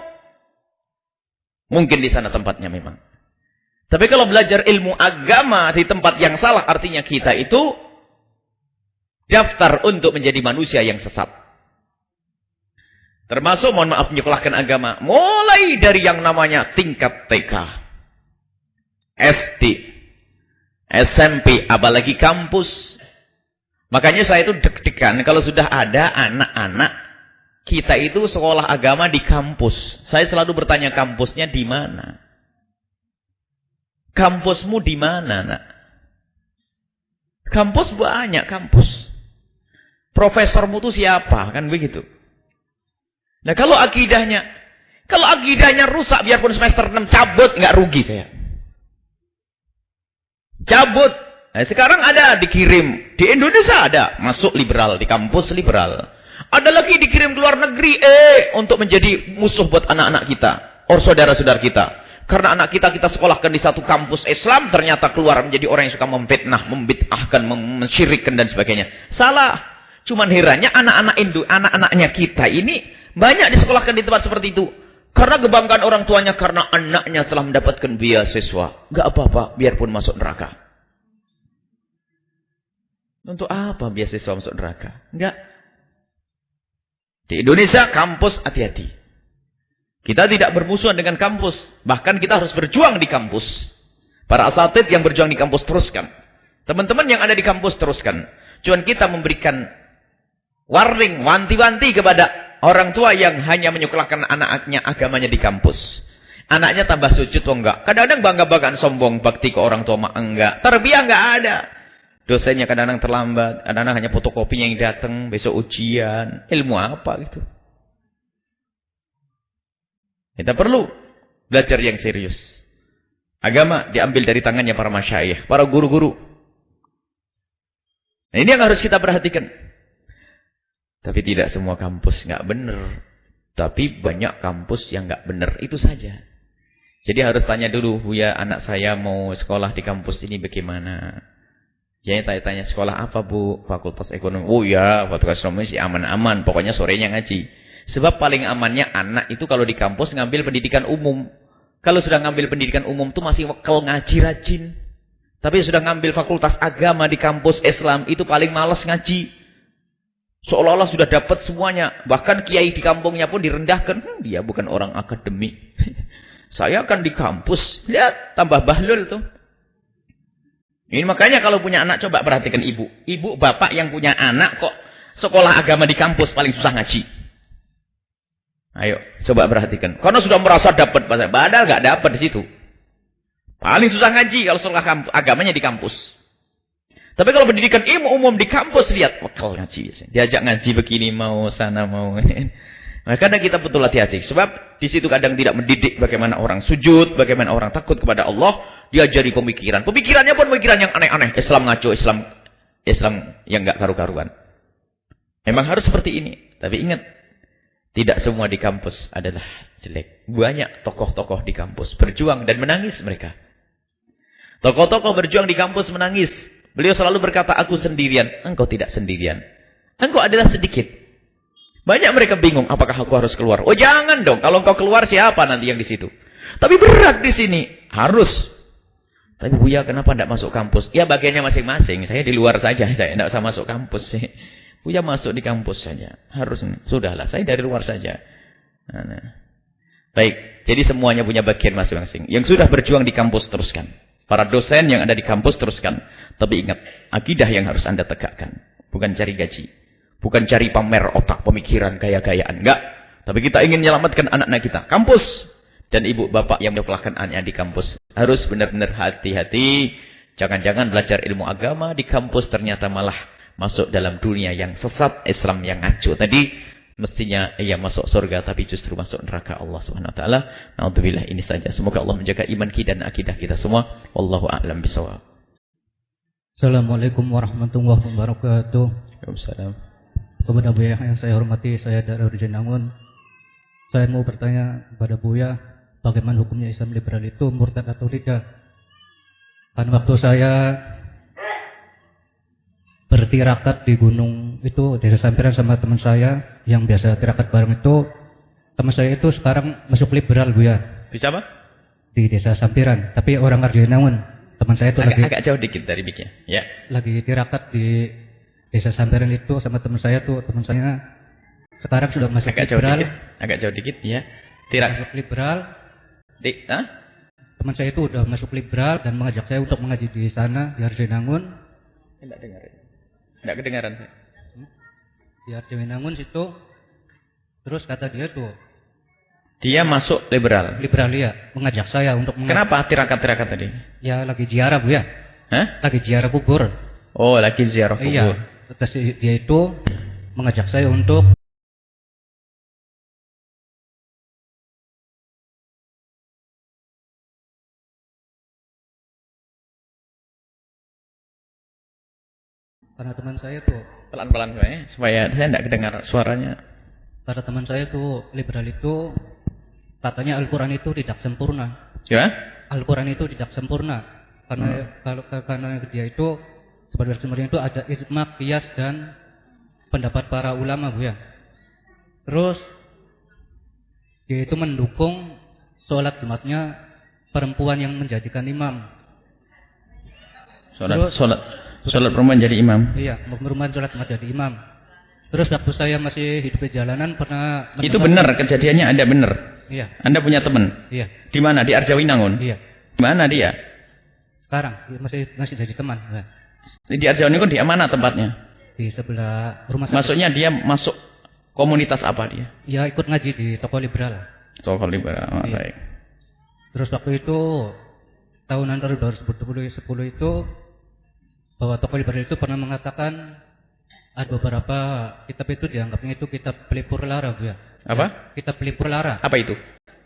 mungkin di sana tempatnya memang. Tapi kalau belajar ilmu agama di tempat yang salah, artinya kita itu daftar untuk menjadi manusia yang sesat. Termasuk, mohon maaf, menyekolahkan agama. Mulai dari yang namanya tingkat TK, SD, SMP, apalagi kampus. Makanya saya itu deg-degan kalau sudah ada anak-anak kita itu sekolah agama di kampus. Saya selalu bertanya, kampusnya di mana? Kampusmu di mana, nak? Kampus banyak, kampus. Profesormu itu siapa? Kan begitu. Nah, kalau akidahnya rusak, biarpun semester 6 cabut, nggak rugi saya. Cabut. Nah, sekarang ada dikirim. Di Indonesia ada. Masuk liberal. Di kampus liberal. Ada lagi dikirim ke luar negeri. Untuk menjadi musuh buat anak-anak kita. Or saudara-saudara kita. Karena anak kita sekolahkan di satu kampus Islam. Ternyata keluar menjadi orang yang suka memfitnah, membid'ahkan, mensyirikkan dan sebagainya. Salah. Cuman herannya anak-anaknya kita ini banyak disekolahkan di tempat seperti itu. Karena kebanggaan orang tuanya. Karena anaknya telah mendapatkan beasiswa. Gak apa-apa. Biarpun masuk neraka. Untuk apa beasiswa masuk neraka? Enggak. Di Indonesia, kampus, hati-hati. Kita tidak bermusuhan dengan kampus. Bahkan kita harus berjuang di kampus. Para asatid yang berjuang di kampus, teruskan. Teman-teman yang ada di kampus, teruskan. Cuman kita memberikan warning, wanti-wanti kepada orang tua yang hanya menyekolahkan anak-anaknya agamanya di kampus. Anaknya tambah sujud, enggak. Kadang-kadang bangga-banggaan sombong, bakti ke orang tua, enggak. Tarbiyah enggak ada. Dosennya kadang-kadang terlambat, kadang-kadang hanya fotokopinya yang datang, besok ujian. Ilmu apa gitu? Kita perlu belajar yang serius. Agama diambil dari tangannya para masyayikh, para guru-guru. Nah, ini yang harus kita perhatikan. Tapi tidak semua kampus nggak benar. Tapi banyak kampus yang nggak benar, itu saja. Jadi harus tanya dulu, Buya, anak saya mau sekolah di kampus ini bagaimana? Jadi tanya-tanya, sekolah apa Bu? Fakultas Ekonomi. Oh ya, Fakultas Ekonomi sih aman-aman. Pokoknya sorenya ngaji. Sebab paling amannya anak itu kalau di kampus ngambil pendidikan umum. Kalau sudah ngambil pendidikan umum tuh masih wekel ngaji rajin. Tapi sudah ngambil fakultas agama di kampus Islam itu paling malas ngaji. Seolah-olah sudah dapat semuanya. Bahkan kiai di kampungnya pun direndahkan. Dia bukan orang akademik. Saya kan di kampus. Lihat, tambah bahlul tuh. Ini makanya kalau punya anak coba perhatikan ibu. Ibu, bapak yang punya anak kok sekolah agama di kampus paling susah ngaji. Ayo, coba perhatikan. Karena sudah merasa dapat. Padahal nggak dapat di situ. Paling susah ngaji kalau sekolah agamanya di kampus. Tapi kalau pendidikan ilmu umum di kampus, lihat. Wakal ngaji biasanya. Diajak ngaji begini, mau sana, mau. Nah, kadang kita betul hati-hati. Sebab di situ kadang tidak mendidik bagaimana orang sujud, bagaimana orang takut kepada Allah. Diajari pemikiran. Pemikirannya pun pemikiran yang aneh-aneh. Islam ngaco, Islam yang nggak karu-karuan. Memang harus seperti ini. Tapi ingat, tidak semua di kampus adalah jelek. Banyak tokoh-tokoh di kampus berjuang dan menangis mereka. Tokoh-tokoh berjuang di kampus menangis. Beliau selalu berkata, aku sendirian. Engkau tidak sendirian. Engkau adalah sedikit. Banyak mereka bingung, apakah aku harus keluar? Oh jangan dong, kalau engkau keluar siapa nanti yang di situ? Tapi berat di sini. Harus. Tapi Buya kenapa tidak masuk kampus? Ya bagiannya masing-masing. Saya di luar saja, saya tidak usah masuk kampus. Buya masuk di kampus saja. Harus, sudahlah, saya dari luar saja. Nah. Baik, jadi semuanya punya bagian masing-masing. Yang sudah berjuang di kampus, teruskan. Para dosen yang ada di kampus, teruskan. Tapi ingat, akidah yang harus Anda tegakkan. Bukan cari gaji. Bukan cari pamer otak, pemikiran, gaya-gayaan. Enggak. Tapi kita ingin menyelamatkan anak-anak kita. Kampus. Dan ibu bapak yang menyekolahkan anaknya di kampus. Harus benar-benar hati-hati. Jangan-jangan belajar ilmu agama di kampus ternyata malah masuk dalam dunia yang sesat, Islam yang ngaco. Tadi mestinya ia masuk surga tapi justru masuk neraka Allah Subhanahu wa taala. Nauzubillah, ini saja. Semoga Allah menjaga iman kita dan akidah kita semua. Wallahu a'lam bishawab. Assalamualaikum warahmatullahi wabarakatuh. Waalaikumsalam. Kepada Buya yang saya hormati, saya dari Urjanangun. Saya mau bertanya kepada Buya, bagaimana hukumnya Islam liberal itu, murtad atau tidak? Kan waktu saya bertirakat di gunung itu, desa Sampiran sama teman saya yang biasa tirakat bareng itu, teman saya itu sekarang masuk liberal Buya. Bisa apa? Di desa Sampiran, tapi orang Urjanangun. Teman saya itu agak jauh dikit dari mic-nya. Ya. Lagi tirakat di desa Sampiran itu sama teman saya tuh, teman saya sekarang sudah masuk liberal. Agak jauh dikit, ya. Masuk liberal. Teman saya itu udah masuk liberal dan mengajak saya untuk mengaji di sana di Arjunangun. Enggak kedengaran saya. Di Arjunangun situ. Terus kata dia tuh, dia masuk liberal. Liberal ya, mengajak saya untuk Kenapa tirakat-tirakat tadi? Ya lagi ziarah Bu ya. Hah? Lagi ziarah kubur. Oh, lagi ziarah kubur. Iya. Terus dia itu mengajak saya untuk karena teman saya tuh pelan-pelan supaya saya tidak kedengar suaranya. Kata teman saya tuh liberal itu katanya Al-Quran itu tidak sempurna. Ya? Al-Quran itu tidak sempurna karena dia itu sebenarnya sumbernya itu ada ijma, qiyas dan pendapat para ulama Bu ya. Terus dia itu mendukung sholat Jumatnya perempuan yang menjadikan imam. Sholat perempuan jadi imam. Iya, perempuan sholat Jumat jadi imam. Terus waktu saya masih hidup di jalanan pernah itu benar kejadiannya, ada benar. Iya. Anda punya teman? Iya. Di mana? Di Arjawinangun? Iya. Di mana dia? Sekarang masih jadi teman. Ya. Di Arjawinangun di mana tempatnya? Di sebelah rumah sakit. Maksudnya dia masuk komunitas apa dia? Ya ikut ngaji di toko liberal. Toko liberal, iya. Baik. Terus waktu itu tahun 2010 itu bahwa toko liberal itu pernah mengatakan ada beberapa kitab itu dianggapnya itu kitab pelipur lara Bu ya. Apa? Kitab pelipur lara. Apa itu?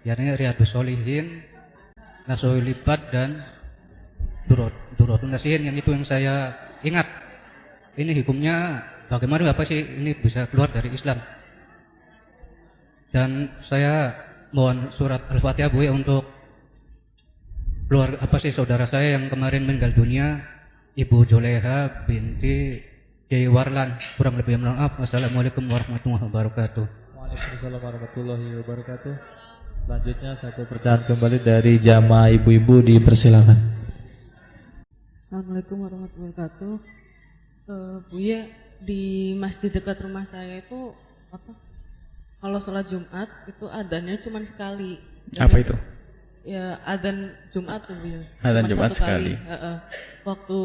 Yakni Riyadhus Shalihin, Nashul Libat dan Duratun Nasihin, yang itu yang saya ingat. Ini hukumnya bagaimana Bapak sih ini bisa keluar dari Islam? Dan saya mohon surat Al-Fatihah Bu ya untuk keluar saudara saya yang kemarin meninggal dunia, Ibu Joleha binti Kiai Warlan. Kurang lebih maaf. Wassalamualaikum warahmatullahi wabarakatuh. Waalaikumsalam warahmatullahi wabarakatuh. Selanjutnya satu pertanyaan kembali dari jamaah ibu-ibu, dipersilakan. Assalamualaikum warahmatullahi wabarakatuh. Buya, di masjid dekat rumah saya itu kalau sholat Jumat itu adzannya cuma sekali. Apa itu? Ya adzan Jumat tuh Buya. Adzan Cuma Jumat satu sekali. Waktu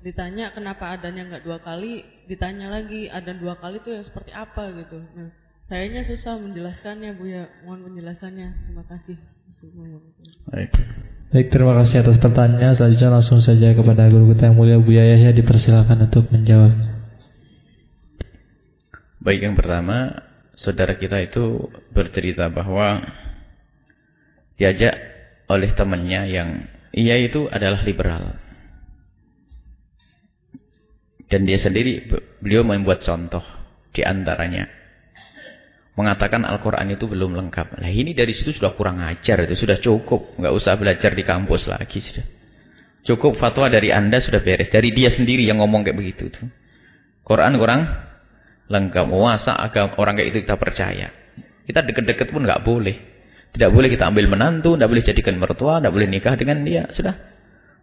ditanya kenapa adzannya nggak 2 kali, ditanya lagi adzan 2 kali itu yang seperti apa gitu. Nah, sayanya susah menjelaskannya Buya. Mohon penjelasannya. Terima kasih. Baik, terima kasih atas pertanyaan. Selanjutnya langsung saja kepada guru kita yang mulia Buya Yahya, dipersilakan untuk menjawab. Baik, yang pertama, saudara kita itu bercerita bahwa diajak oleh temannya yang ia itu adalah liberal. Dan dia sendiri, beliau membuat contoh di antaranya. Mengatakan Al-Quran itu belum lengkap. Nah ini dari situ sudah kurang ajar, itu sudah cukup. Nggak usah belajar di kampus lagi. Sudah cukup fatwa dari Anda sudah beres. Dari dia sendiri yang ngomong kayak begitu. Tuh. Quran kurang lengkap. Masa agama orang kayak itu kita percaya. Kita deket-deket pun nggak boleh. Tidak boleh kita ambil menantu, tidak boleh jadikan mertua, tidak boleh nikah dengan dia. Sudah.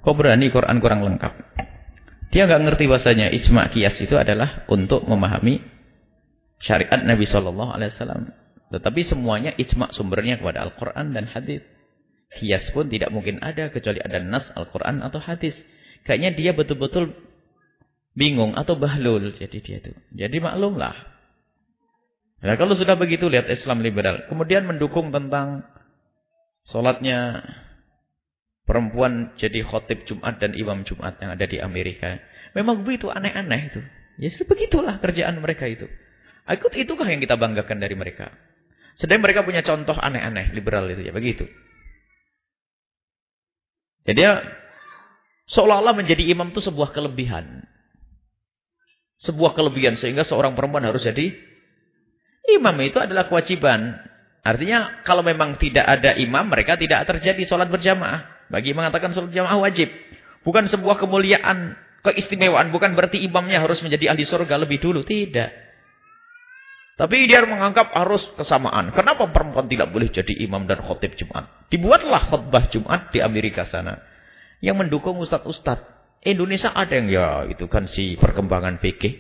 Kok berani Quran kurang lengkap? Dia nggak ngerti bahasanya ijma' qiyas itu adalah untuk memahami syariat Nabi SAW. Tetapi semuanya ijma' sumbernya kepada Al-Quran dan hadis. Qiyas pun tidak mungkin ada kecuali ada nas Al-Quran atau hadis. Kayaknya dia betul-betul bingung atau bahlul. Jadi dia itu. Jadi maklumlah. Nah kalau sudah begitu lihat Islam liberal. Kemudian mendukung tentang sholatnya perempuan jadi khotib Jumat dan imam Jumat yang ada di Amerika. Memang begitu aneh-aneh itu. Ya sudah begitulah kerjaan mereka itu. Itukah yang kita banggakan dari mereka? Sedang mereka punya contoh aneh-aneh liberal itu ya begitu. Jadi dia seolah-olah menjadi imam itu sebuah kelebihan. Sebuah kelebihan sehingga seorang perempuan harus jadi imam itu adalah kewajiban. Artinya kalau memang tidak ada imam mereka tidak terjadi sholat berjamaah. Bagi mengatakan sholat berjamaah wajib. Bukan sebuah kemuliaan, keistimewaan. Bukan berarti imamnya harus menjadi ahli surga lebih dulu. Tidak. Tapi dia menganggap harus kesamaan. Kenapa perempuan tidak boleh jadi imam dan khotib Jumat? Dibuatlah khutbah Jumat di Amerika sana. Yang mendukung ustadz-ustadz. Indonesia ada yang ya itu kan si perkembangan fikih.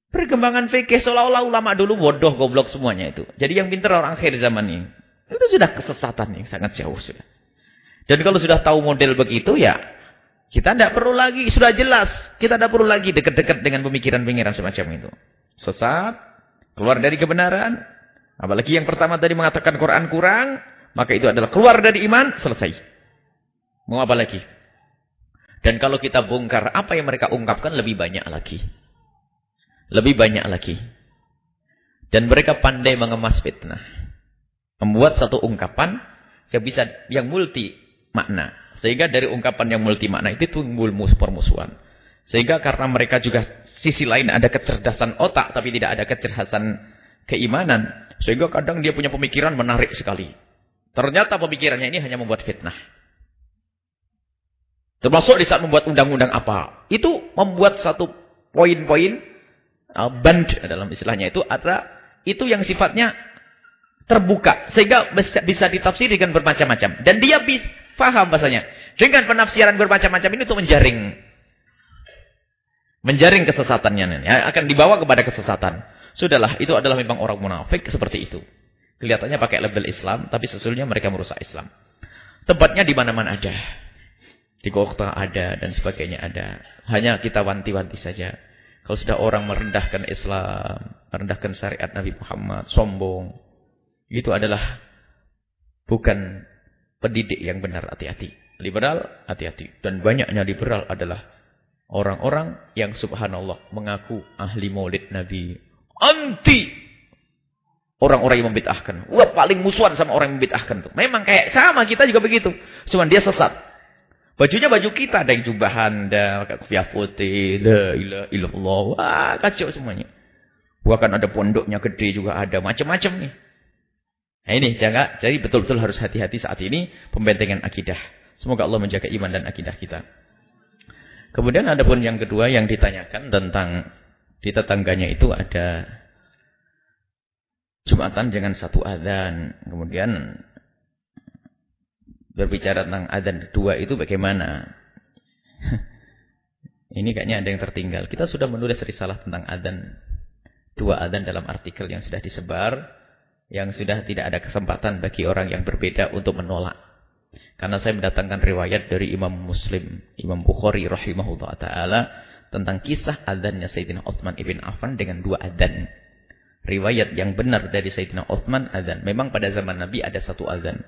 Perkembangan fikih seolah-olah ulama dulu bodoh goblok semuanya itu. Jadi yang pintar orang akhir zaman ini. Itu sudah kesesatan yang sangat jauh sudah. Dan kalau sudah tahu model begitu ya. Kita tidak perlu lagi. Sudah jelas. Kita tidak perlu lagi dekat-dekat dengan pemikiran-pemikiran semacam itu. Sesat. Keluar dari kebenaran. Apalagi yang pertama tadi mengatakan Quran kurang. Maka itu adalah keluar dari iman. Selesai. Mau apa lagi? Dan kalau kita bongkar apa yang mereka ungkapkan lebih banyak lagi. Lebih banyak lagi. Dan mereka pandai mengemas fitnah. Membuat satu ungkapan yang multi makna. Sehingga dari ungkapan yang multi makna itu timbul permusuhan. Sehingga karena mereka juga sisi lain ada kecerdasan otak tapi tidak ada kecerdasan keimanan. Sehingga kadang dia punya pemikiran menarik sekali. Ternyata pemikirannya ini hanya membuat fitnah. Termasuk di saat membuat undang-undang apa. Itu membuat satu poin-poin band dalam istilahnya itu ada itu yang sifatnya terbuka. Sehingga bisa ditafsir dengan bermacam-macam. Dan dia bisa paham bahasanya. Dengan penafsiran bermacam-macam ini untuk menjaring kesesatannya ya, akan dibawa kepada kesesatan. Sudahlah, itu adalah memang orang munafik seperti itu. Kelihatannya pakai label Islam, tapi sesungguhnya mereka merusak Islam. Tempatnya di mana-mana ada. Di kota ada dan sebagainya ada. Hanya kita wanti-wanti saja. Kalau sudah orang merendahkan Islam, merendahkan syariat Nabi Muhammad, sombong, itu adalah bukan pendidik yang benar, hati-hati. Liberal, hati-hati. Dan banyaknya liberal adalah orang-orang yang subhanallah mengaku ahli maulid Nabi. Anti orang-orang yang membid'ahkan. Wah, paling musuhan sama orang yang membid'ahkan tuh. Memang kayak sama kita juga begitu. Cuman dia sesat. Bajunya baju kita, ada yang jubahan, ada pakai kopiah putih, la ilaha illallah. Wah, kacau semuanya. Bahkan ada pondoknya gede juga ada, macam-macam nih. Nah ini, jadi betul-betul harus hati-hati saat ini pembentengan akidah. Semoga Allah menjaga iman dan akidah kita. Kemudian ada pun yang kedua yang ditanyakan tentang di tetangganya itu ada Jumatan jangan satu adzan. Kemudian berbicara tentang adzan kedua itu bagaimana? Ini kayaknya ada yang tertinggal. Kita sudah menulis risalah tentang adzan. 2 adzan dalam artikel yang sudah disebar. Yang sudah tidak ada kesempatan bagi orang yang berbeda untuk menolak. Karena saya mendatangkan riwayat dari Imam Muslim, Imam Bukhari rahimahullah ta'ala. Tentang kisah adzannya Sayyidina Utsman ibn Affan dengan 2 adzan. Riwayat yang benar dari Sayyidina Utsman adzan. Memang pada zaman Nabi ada 1 adzan.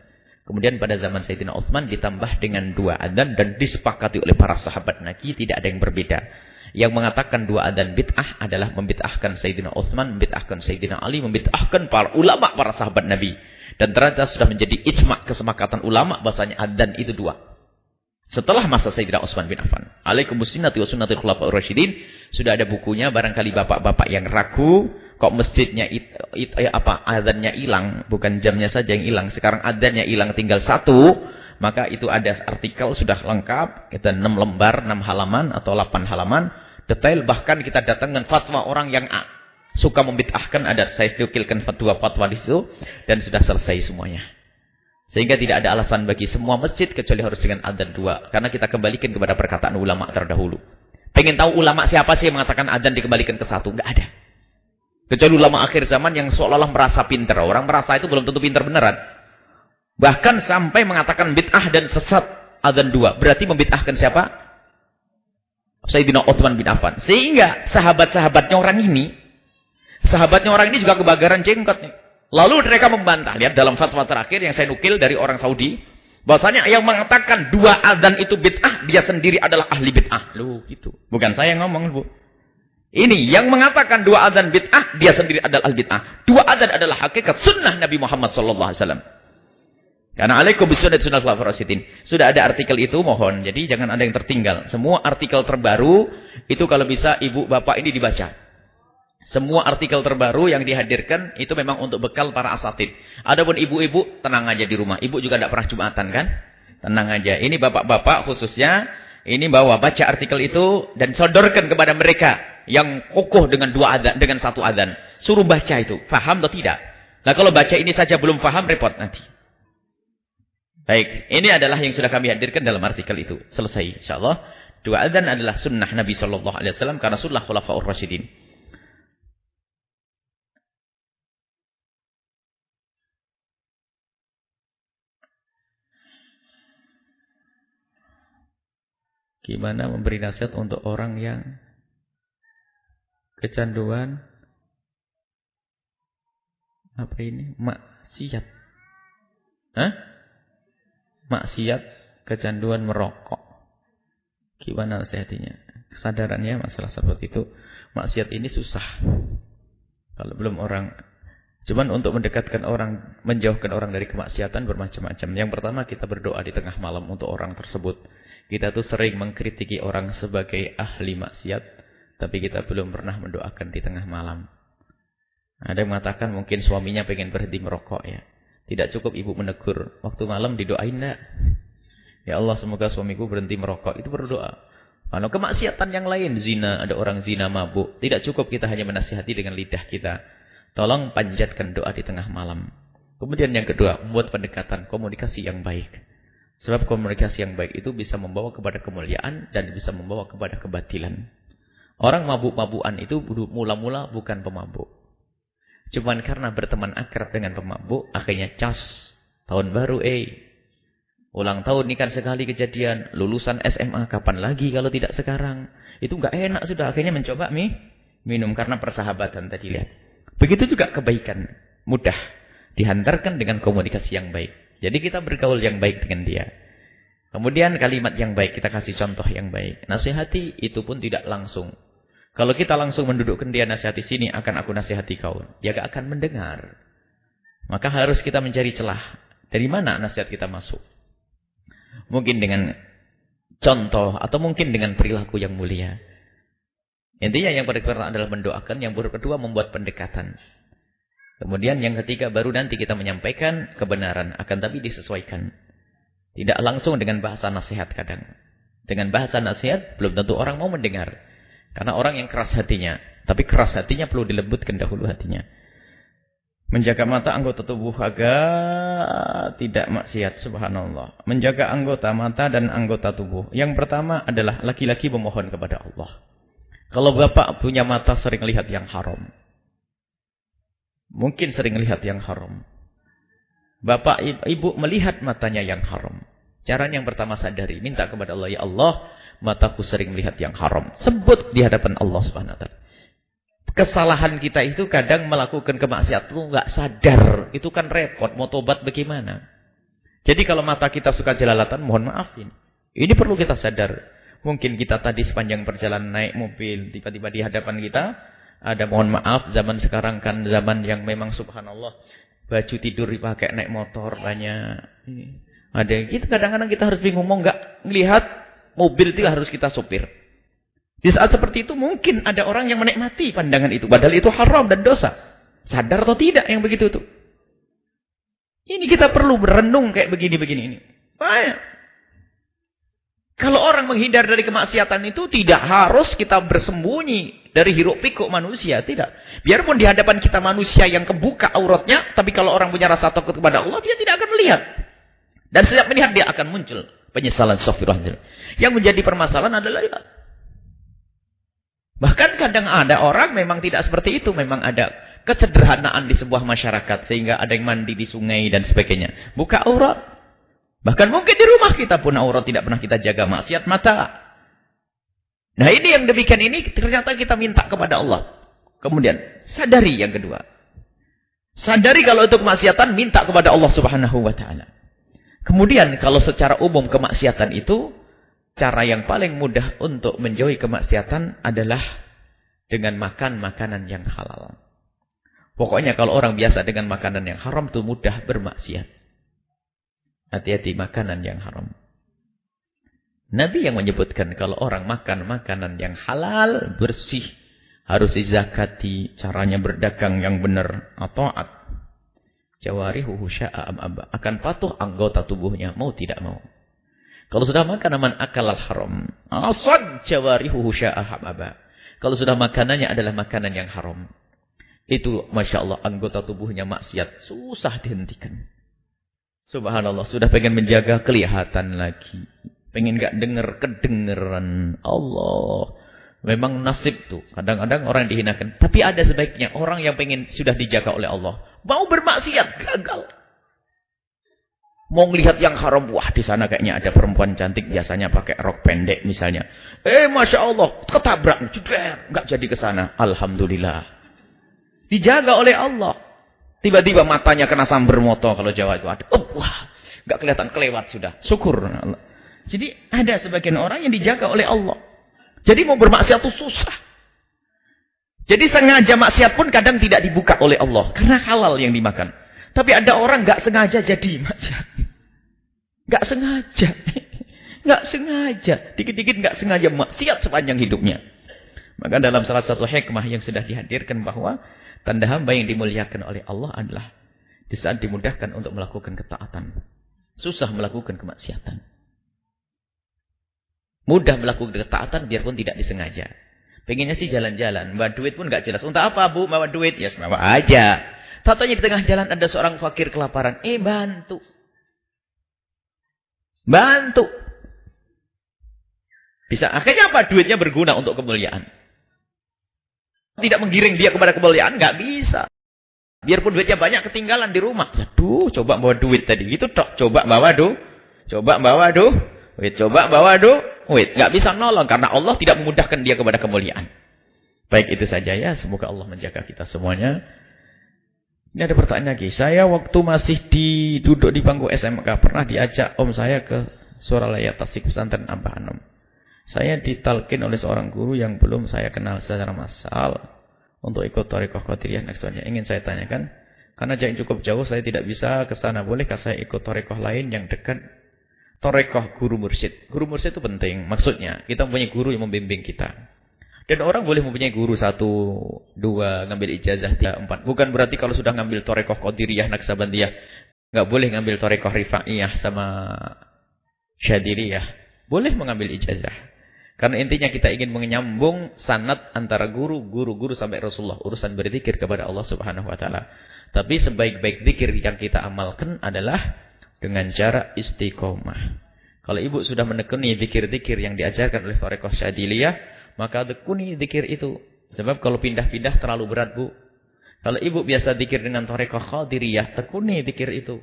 Kemudian pada zaman Sayyidina Utsman ditambah dengan 2 adzan dan disepakati oleh para sahabat Nabi, tidak ada yang berbeda. Yang mengatakan 2 adzan bid'ah adalah membid'ahkan Sayyidina Utsman, membid'ahkan Sayyidina Ali, membid'ahkan para ulama, para sahabat Nabi. Dan ternyata sudah menjadi ijma' kesepakatan ulama bahasanya adzan itu 2. Setelah masa Sayyidina Utsman bin Affan. Alaikumussunnati wa sunnatul khulafaur rasyidin. Sudah ada bukunya, barangkali bapak-bapak yang ragu kok masjidnya adzannya hilang, bukan jamnya saja yang hilang. Sekarang adzannya hilang tinggal 1, maka itu ada artikel sudah lengkap, kita 6 lembar, 6 halaman atau 8 halaman, detail. Bahkan kita datangkan fatwa orang yang suka membid'ahkan, ada saya nukilkan fatwa di situ dan sudah selesai semuanya. Sehingga tidak ada alasan bagi semua masjid kecuali harus dengan adzan 2. Karena kita kembalikan kepada perkataan ulama terdahulu. Pengen tahu ulama siapa sih yang mengatakan adzan dikembalikan ke 1? Enggak ada. Kecuali ulama akhir zaman yang seolah-olah merasa pintar. Orang merasa itu belum tentu pintar beneran. Bahkan sampai mengatakan bid'ah dan sesat adzan 2. Berarti membid'ahkan siapa? Sayyidina Utsman bin Affan. Sehingga sahabat-sahabatnya orang ini juga kebakaran jenggot nih. Lalu mereka membantah. Lihat dalam fatwa terakhir yang saya nukil dari orang Saudi. Bahwasanya yang mengatakan 2 adzan itu bid'ah, dia sendiri adalah ahli bid'ah. Loh gitu. Bukan saya yang ngomong, Bu. Ini yang mengatakan 2 adzan bid'ah, dia sendiri adalah ahli bid'ah. 2 adzan adalah hakikat sunnah Nabi Muhammad SAW. Karena alaikum bisunnati sunnah khulafaur rasyidin. Sudah ada artikel itu, mohon. Jadi jangan ada yang tertinggal. Semua artikel terbaru, itu kalau bisa ibu bapak ini dibaca. Semua artikel terbaru yang dihadirkan itu memang untuk bekal para asatid. Adapun ibu-ibu, tenang aja di rumah. Ibu juga tidak pernah Jumatan kan? Tenang aja. Ini bapak-bapak khususnya, ini baca artikel itu dan sodorkan kepada mereka yang kokoh dengan 2 adzan, dengan 1 adzan. Suruh baca itu. Faham atau tidak? Nah kalau baca ini saja belum faham, repot nanti. Baik, ini adalah yang sudah kami hadirkan dalam artikel itu. Selesai, insyaallah. 2 adzan adalah sunnah Nabi SAW karena sunnah khulafaur rasyidin. Gimana memberi nasihat untuk orang yang kecanduan maksiat? Maksiat, kecanduan merokok. Gimana nasihatinya? Kesadarannya masalah seperti itu. Maksiat ini susah. Kalau belum orang, cuman untuk mendekatkan orang, menjauhkan orang dari kemaksiatan bermacam-macam. Yang pertama kita berdoa di tengah malam untuk orang tersebut. Kita tuh sering mengkritiki orang sebagai ahli maksiat, tapi kita belum pernah mendoakan di tengah malam. Ada yang mengatakan mungkin suaminya pengen berhenti merokok ya. Tidak cukup ibu menegur, waktu malam didoain enggak? Ya Allah semoga suamiku berhenti merokok, itu berdoa. Kalau kemaksiatan yang lain, zina, ada orang zina mabuk, tidak cukup kita hanya menasihati dengan lidah kita. Tolong panjatkan doa di tengah malam. Kemudian yang kedua, membuat pendekatan, komunikasi yang baik. Sebab komunikasi yang baik itu bisa membawa kepada kemuliaan dan bisa membawa kepada kebatilan. Orang mabuk-mabukan itu mula-mula bukan pemabuk. Cuman karena berteman akrab dengan pemabuk, akhirnya cas. Tahun baru, ulang tahun ini kan sekali kejadian. Lulusan SMA, kapan lagi kalau tidak sekarang? Itu enggak enak sudah. Akhirnya mencoba minum karena persahabatan tadi lihat. Begitu juga kebaikan. Mudah dihantarkan dengan komunikasi yang baik. Jadi kita bergaul yang baik dengan dia. Kemudian kalimat yang baik, kita kasih contoh yang baik. Nasihati itu pun tidak langsung. Kalau kita langsung mendudukkan dia, nasihati sini, akan aku nasihati kau. Dia gak akan mendengar. Maka harus kita mencari celah. Dari mana nasihat kita masuk? Mungkin dengan contoh, atau mungkin dengan perilaku yang mulia. Intinya yang pertama adalah mendoakan, yang kedua membuat pendekatan. Kemudian yang ketiga baru nanti kita menyampaikan kebenaran, akan tapi disesuaikan. Tidak langsung dengan bahasa nasihat kadang. Dengan bahasa nasihat belum tentu orang mau mendengar. Karena orang yang keras hatinya. Tapi keras hatinya perlu dilembutkan dahulu hatinya. Menjaga mata anggota tubuh agar tidak maksiat, subhanallah. Menjaga anggota mata dan anggota tubuh. Yang pertama adalah laki-laki memohon kepada Allah. Kalau bapak punya mata sering lihat yang haram. Mungkin sering lihat yang haram. Bapak ibu melihat matanya yang haram. Caranya yang pertama sadari. Minta kepada Allah, ya Allah, mataku sering melihat yang haram. Sebut di hadapan Allah subhanahu wa ta'ala. Kesalahan kita itu kadang melakukan kemaksiatan itu nggak sadar. Itu kan repot. Mau tobat bagaimana? Jadi kalau mata kita suka jelalatan, mohon maafin. Ini perlu kita sadar. Mungkin kita tadi sepanjang perjalanan naik mobil, tiba-tiba di hadapan kita ada mohon maaf. Zaman sekarang kan zaman yang memang subhanallah. Baju tidur dipakai naik motor banyak. Ada gitu. Kadang-kadang kita harus bingung. Mau nggak melihat mobil itu harus kita sopir. Di saat seperti itu mungkin ada orang yang menikmati pandangan itu. Padahal itu haram dan dosa. Sadar atau tidak yang begitu itu? Ini kita perlu berenung kayak begini-begini ini. Banyak. Kalau orang menghindar dari kemaksiatan itu tidak harus kita bersembunyi dari hiruk pikuk manusia. Tidak. Biarpun di hadapan kita manusia yang kebuka auratnya. Tapi kalau orang punya rasa takut kepada Allah, dia tidak akan melihat. Dan setiap melihat dia akan muncul penyesalan. Yang menjadi permasalahan adalah bahkan kadang ada orang memang tidak seperti itu. Memang ada kesederhanaan di sebuah masyarakat. Sehingga ada yang mandi di sungai dan sebagainya. Buka aurat. Bahkan mungkin di rumah kita pun aurat tidak pernah kita jaga. Maksiat mata. Nah ini yang demikian ini ternyata kita minta kepada Allah. Kemudian sadari yang kedua. Sadari kalau itu kemaksiatan, minta kepada Allah subhanahu wa ta'ala. Kemudian kalau secara umum kemaksiatan itu, cara yang paling mudah untuk menjauhi kemaksiatan adalah dengan makan makanan yang halal. Pokoknya kalau orang biasa dengan makanan yang haram itu mudah bermaksiat. Hati-hati makanan yang haram. Nabi yang menyebutkan kalau orang makan makanan yang halal, bersih, harus dizakati, caranya berdagang yang benar, taat. Jawarihuhu sya'am aba, akan patuh anggota tubuhnya mau tidak mau. Kalau sudah makan man akal al-haram, asad jawarihuhu sya'am aba. Kalau sudah makanannya adalah makanan yang haram, itu Masya Allah anggota tubuhnya maksiat, susah dihentikan. Subhanallah, sudah pengen menjaga kelihatan lagi. Pengen gak dengar kedengeran. Allah. Memang nasib tuh. Kadang-kadang orang dihinakan. Tapi ada sebaiknya orang yang pengen sudah dijaga oleh Allah. Mau bermaksiat, gagal. Mau melihat yang haram, wah di sana kayaknya ada perempuan cantik biasanya pakai rok pendek misalnya. Masya Allah, ketabrak, jeder, nggak jadi ke sana. Alhamdulillah, dijaga oleh Allah. Tiba-tiba matanya kena sambar moto kalau Jawa itu ada. Wah, nggak kelihatan kelewat sudah. Syukur Allah. Jadi ada sebagian orang yang dijaga oleh Allah. Jadi mau bermaksiat itu susah. Jadi sengaja maksiat pun kadang tidak dibuka oleh Allah karena halal yang dimakan. Tapi ada orang nggak sengaja jadi maksiat. Nggak sengaja. Nggak sengaja. Dikit-dikit nggak sengaja maksiat sepanjang hidupnya. Maka dalam salah satu hikmah yang sudah dihadirkan bahwa tanda hamba yang dimuliakan oleh Allah adalah di saat dimudahkan untuk melakukan ketaatan. Susah melakukan kemaksiatan. Mudah melakukan ketaatan biarpun tidak disengaja. Pengennya sih jalan-jalan. Bawa duit pun nggak jelas. Untuk apa bu bawa duit? Ya bawa aja. Tatanya di tengah jalan ada seorang fakir kelaparan. Bantu. Bantu. Bisa. Akhirnya apa? Duitnya berguna untuk kemuliaan. Tidak menggiring dia kepada kemuliaan. Nggak bisa. Biarpun duitnya banyak ketinggalan di rumah. Aduh, coba bawa duit tadi. Gitu tok. Coba bawa duit. Coba bawa duit. Coba bawa duit. Nggak bisa nolong. Karena Allah tidak memudahkan dia kepada kemuliaan. Baik itu saja ya. Semoga Allah menjaga kita semuanya. Ini ada pertanyaan lagi. Saya waktu masih duduk di bangku SMK pernah diajak om saya ke Suralaya Tasik Pesantren Abah Anom. Saya ditalkin oleh seorang guru yang belum saya kenal secara massal untuk ikut Thariqah Qadiriyah Naqsyabandiyah. Ingin saya tanyakan, karena jarak cukup jauh saya tidak bisa ke sana. Bolehkah saya ikut Thariqah lain yang dekat? Thariqah guru mursyid. Guru mursyid itu penting. Maksudnya kita mempunyai guru yang membimbing kita. Dan orang boleh mempunyai guru 1, 2, ngambil ijazah 3, 4. Bukan berarti kalau sudah ngambil Thariqah Qadiriyah Naqsyabandiyah nggak boleh ngambil Thariqah Rifaiyah sama Syadiliyah. Boleh mengambil ijazah. Karena intinya kita ingin menyambung sanad antara guru sampai Rasulullah. Urusan berzikir kepada Allah Subhanahu wa taala. Tapi sebaik-baik zikir yang kita amalkan adalah dengan cara istiqomah. Kalau ibu sudah menekuni zikir-zikir yang diajarkan oleh Thariqah Syadiliyah, maka tekuni zikir itu. Sebab kalau pindah-pindah terlalu berat, Bu. Kalau ibu biasa zikir dengan Thariqah Qadiriyah, tekuni zikir itu.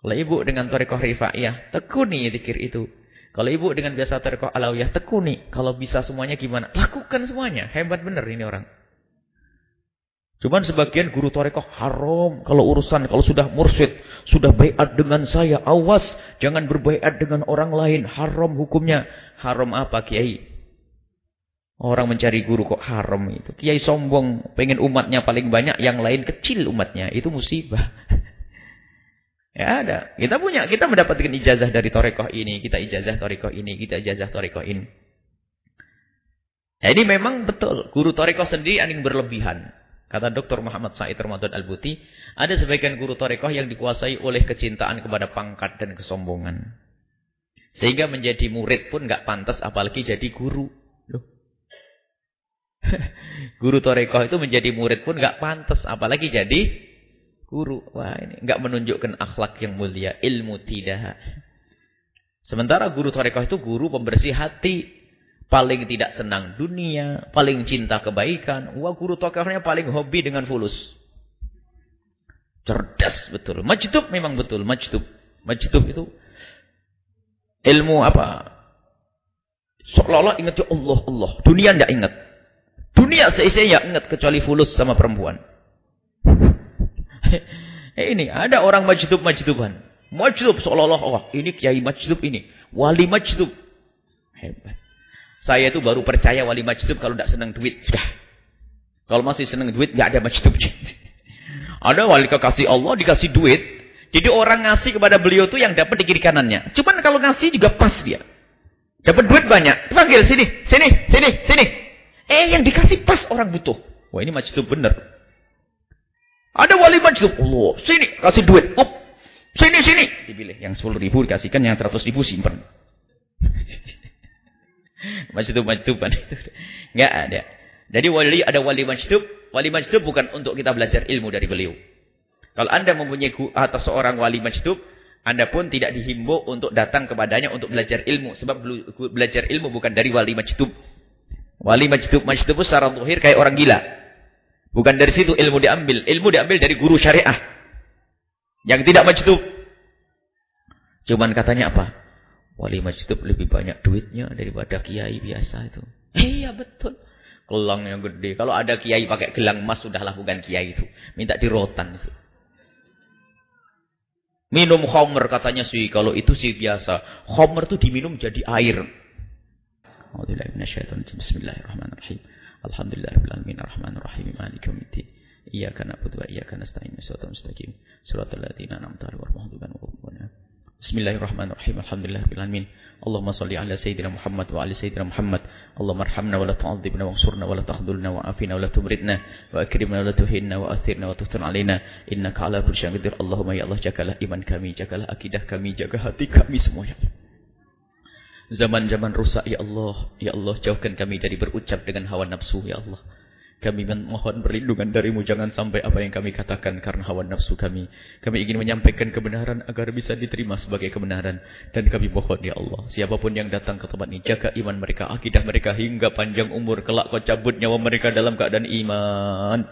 Kalau ibu dengan Thariqah Rifaiyah, tekuni zikir itu. Kalau ibu dengan biasa Thariqah Alawiyah, tekuni. Kalau bisa semuanya gimana? Lakukan semuanya. Hebat benar ini orang. Cuman sebagian guru Thariqah haram. Kalau sudah mursyid, sudah baiat dengan saya, awas. Jangan berbaiat dengan orang lain. Haram hukumnya. Haram apa, Kiai? Orang mencari guru kok haram itu. Kiai sombong, pengen umatnya paling banyak, yang lain kecil umatnya. Itu musibah. Ya ada. Kita mendapatkan ijazah dari Thariqah ini, kita ijazah Thariqah ini, kita ijazah Thariqah ini. Nah, ini memang betul. Guru Thariqah sendiri ada yang berlebihan. Kata Dr. Muhammad Said Ramadan Al-Buti, ada sebagian guru Thariqah yang dikuasai oleh kecintaan kepada pangkat dan kesombongan. Sehingga menjadi murid pun nggak pantas, apalagi jadi guru. Loh. Guru Thariqah itu menjadi murid pun nggak pantas, apalagi jadi guru. Wah, ini enggak menunjukkan akhlak yang mulia, ilmu tidak. Sementara guru Thariqah itu guru pembersih hati, paling tidak senang dunia, paling cinta kebaikan. Wah, guru Thariqahnya paling hobi dengan fulus. Cerdas betul. Majdub memang betul, majdub. Majdub itu ilmu apa? Seolah-olah ingat ya Allah, Allah. Dunia enggak ingat. Dunia seisinya ingat kecuali fulus sama perempuan. Ini ada orang majdub-majduban. Majdub seolah-olah, oh, ini kiai majdub ini. Wali majdub. Hebat. Saya itu baru percaya wali majdub kalau tidak senang duit. Sudah. Kalau masih senang duit, nggak ada majdub. Ada wali kekasih Allah, dikasih duit. Jadi orang ngasih kepada beliau itu yang dapat di kiri kanannya. Cuman kalau ngasih juga pas dia. Dapat duit banyak. Panggil sini, sini, sini, sini. Yang dikasih pas orang butuh. Wah, ini majdub benar. Ada wali majdub, Allah, sini, kasih duit. Up, sini, sini. Dipilih, yang 10.000 dikasihkan, yang 100.000 simpan. Majdub-majduban itu. Enggak ada. Jadi ada wali majdub. Wali majdub bukan untuk kita belajar ilmu dari beliau. Kalau Anda mempunyai atas seorang wali majdub, Anda pun tidak dihimbau untuk datang kepadanya untuk belajar ilmu. Sebab belajar ilmu bukan dari wali majdub. Wali majdub itu secara zahir kayak orang gila. Bukan dari situ ilmu diambil. Ilmu diambil dari guru syariah. Yang tidak majdub. Cuman katanya apa? Wali majdub lebih banyak duitnya daripada kiai biasa itu. Iya betul. Gelang yang gede. Kalau ada kiai pakai gelang emas, sudahlah bukan kiai itu. Minta dirotan itu. Minum khamr katanya sih. Kalau itu sih biasa. Khamr itu diminum jadi air. Bismillahirrahmanirrahim. Alhamdulillahirabbil alamin arrahmanir rahim maliki yaumiddin. Iyyaka na'budu wa iyyaka nasta'in ihdinas mustaqim. Shiratal ladzina an'amta 'alaihim ghairil maghdubi 'alaihim. Bismillahirrahmanirrahim. Alhamdulillahirabbil alamin. Allahumma shalli ala sayyidina Muhammad wa ala sayyidina Muhammad. Allahumma arhamna wa la tu'adzibna wansurna wa la tahdhulna wa afina wa la tumridna wa akrimna wa la tuhinna wa athirna wa tustur alaina innaka ala kulli syai'in qadir. Allahumma ya Allah, jagalah iman kami, jagalah akidah kami, jaga hati kami semuanya. Zaman-zaman rusak ya Allah. Ya Allah, jauhkan kami dari berucap dengan hawa nafsu ya Allah. Kami mohon perlindungan darimu, jangan sampai apa yang kami katakan karena hawa nafsu kami. Kami ingin menyampaikan kebenaran agar bisa diterima sebagai kebenaran. Dan kami mohon ya Allah, siapapun yang datang ke tempat ini, jaga iman mereka, akidah mereka hingga panjang umur. Kelak kau cabut nyawa mereka dalam keadaan iman.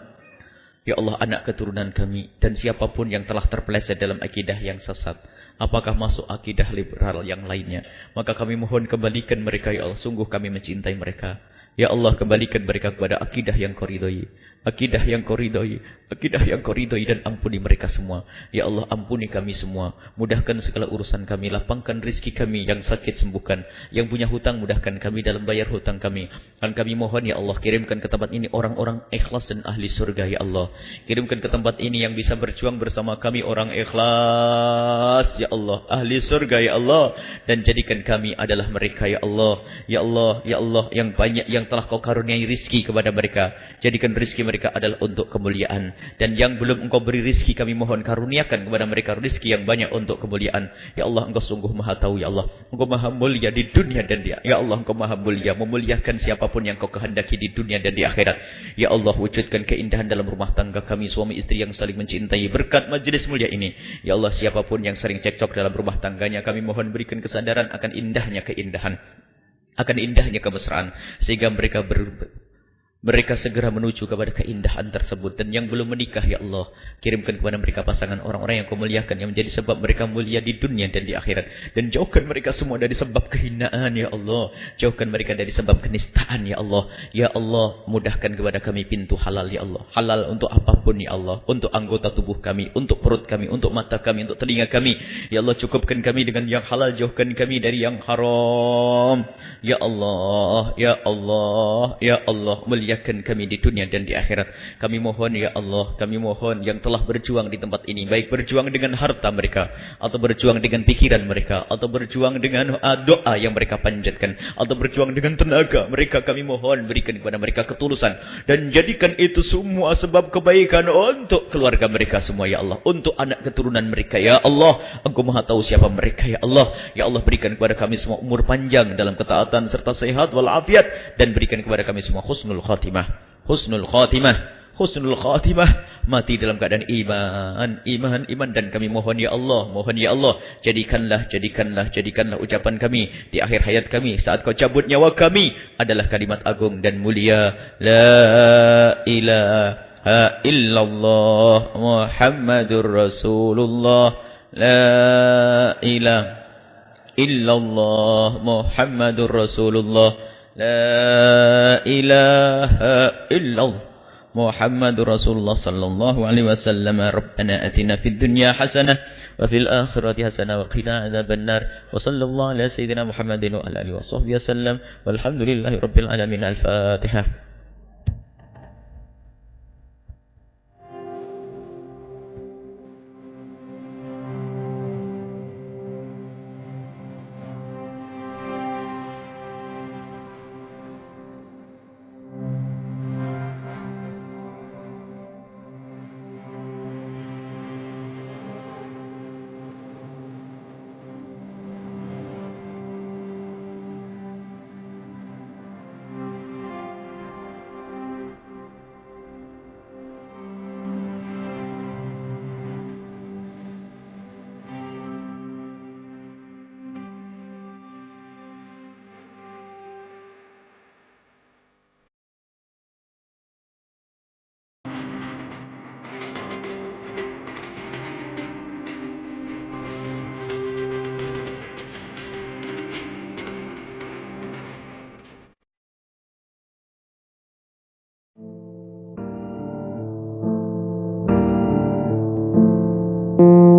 Ya Allah, anak keturunan kami dan siapapun yang telah terpeleset dalam akidah yang sesat, apakah masuk akidah liberal yang lainnya, maka kami mohon kembalikan mereka ya Allah. Sungguh kami mencintai mereka. Ya Allah, kembalikan mereka kepada akidah yang kau ridhai. Akidah yang kau ridhai. Akidah yang kau ridhai dan ampuni mereka semua. Ya Allah, ampuni kami semua. Mudahkan segala urusan kami. Lapangkan rizki kami. Yang sakit sembuhkan. Yang punya hutang mudahkan kami dalam bayar hutang kami. Dan kami mohon ya Allah, kirimkan ke tempat ini orang-orang ikhlas dan ahli surga ya Allah. Kirimkan ke tempat ini yang bisa berjuang bersama kami orang ikhlas ya Allah. Ahli surga ya Allah. Dan jadikan kami adalah mereka ya Allah. Ya Allah, ya Allah, yang banyak yang yang telah kau karuniai rizki kepada mereka, jadikan rizki mereka adalah untuk kemuliaan. Dan yang belum engkau beri rizki, kami mohon karuniakan kepada mereka rizki yang banyak untuk kemuliaan. Ya Allah, engkau sungguh maha tahu, ya Allah. Engkau maha mulia di dunia dan di akhirat. Ya Allah, engkau maha mulia, memuliakan siapapun yang kau kehendaki di dunia dan di akhirat. Ya Allah, wujudkan keindahan dalam rumah tangga kami, suami istri yang saling mencintai berkat majelis mulia ini. Ya Allah, siapapun yang sering cekcok dalam rumah tangganya, kami mohon berikan kesadaran akan indahnya keindahan, akan indahnya kemesraan, sehingga mereka segera menuju kepada keindahan tersebut. Dan yang belum menikah, ya Allah, kirimkan kepada mereka pasangan orang-orang yang kau muliakan, yang menjadi sebab mereka mulia di dunia dan di akhirat. Dan jauhkan mereka semua dari sebab kehinaan, ya Allah. Jauhkan mereka dari sebab kenistaan, ya Allah. Ya Allah, mudahkan kepada kami pintu halal, ya Allah. Halal untuk apapun, ya Allah. Untuk anggota tubuh kami, untuk perut kami, untuk mata kami, untuk telinga kami. Ya Allah, cukupkan kami dengan yang halal, jauhkan kami dari yang haram. Ya Allah, ya Allah, ya Allah, muliakan kami di dunia dan di akhirat. Kami mohon, ya Allah, kami mohon yang telah berjuang di tempat ini, baik berjuang dengan harta mereka, atau berjuang dengan pikiran mereka, atau berjuang dengan doa yang mereka panjatkan, atau berjuang dengan tenaga mereka, kami mohon berikan kepada mereka ketulusan, dan jadikan itu semua sebab kebaikan untuk keluarga mereka semua, ya Allah, untuk anak keturunan mereka, ya Allah. Engkau maha tahu siapa mereka, ya Allah. Ya Allah, berikan kepada kami semua umur panjang dalam ketaatan serta sehat walafiat, dan berikan kepada kami semua husnul khatimah, husnul khatimah, husnul khatimah, mati dalam keadaan iman. Dan kami mohon, ya Allah, mohon, ya Allah, jadikanlah ucapan kami di akhir hayat kami, saat kau cabut nyawa kami, adalah kalimat agung dan mulia, la ilaha illallah Muhammadur Rasulullah, la ilaha illallah Muhammadur Rasulullah, la ilaha illallah Muhammadur Rasulullah sallallahu alaihi wasallam. Rabbana atina fid dunya hasanah wa fil akhirati hasanah wa qina adzabannar. Wa sallallahu ala sayyidina Muhammadin wa ala alihi washabbihi wasallam. Walhamdulillahi rabbil alamin. Al-Fatihah. Thank you.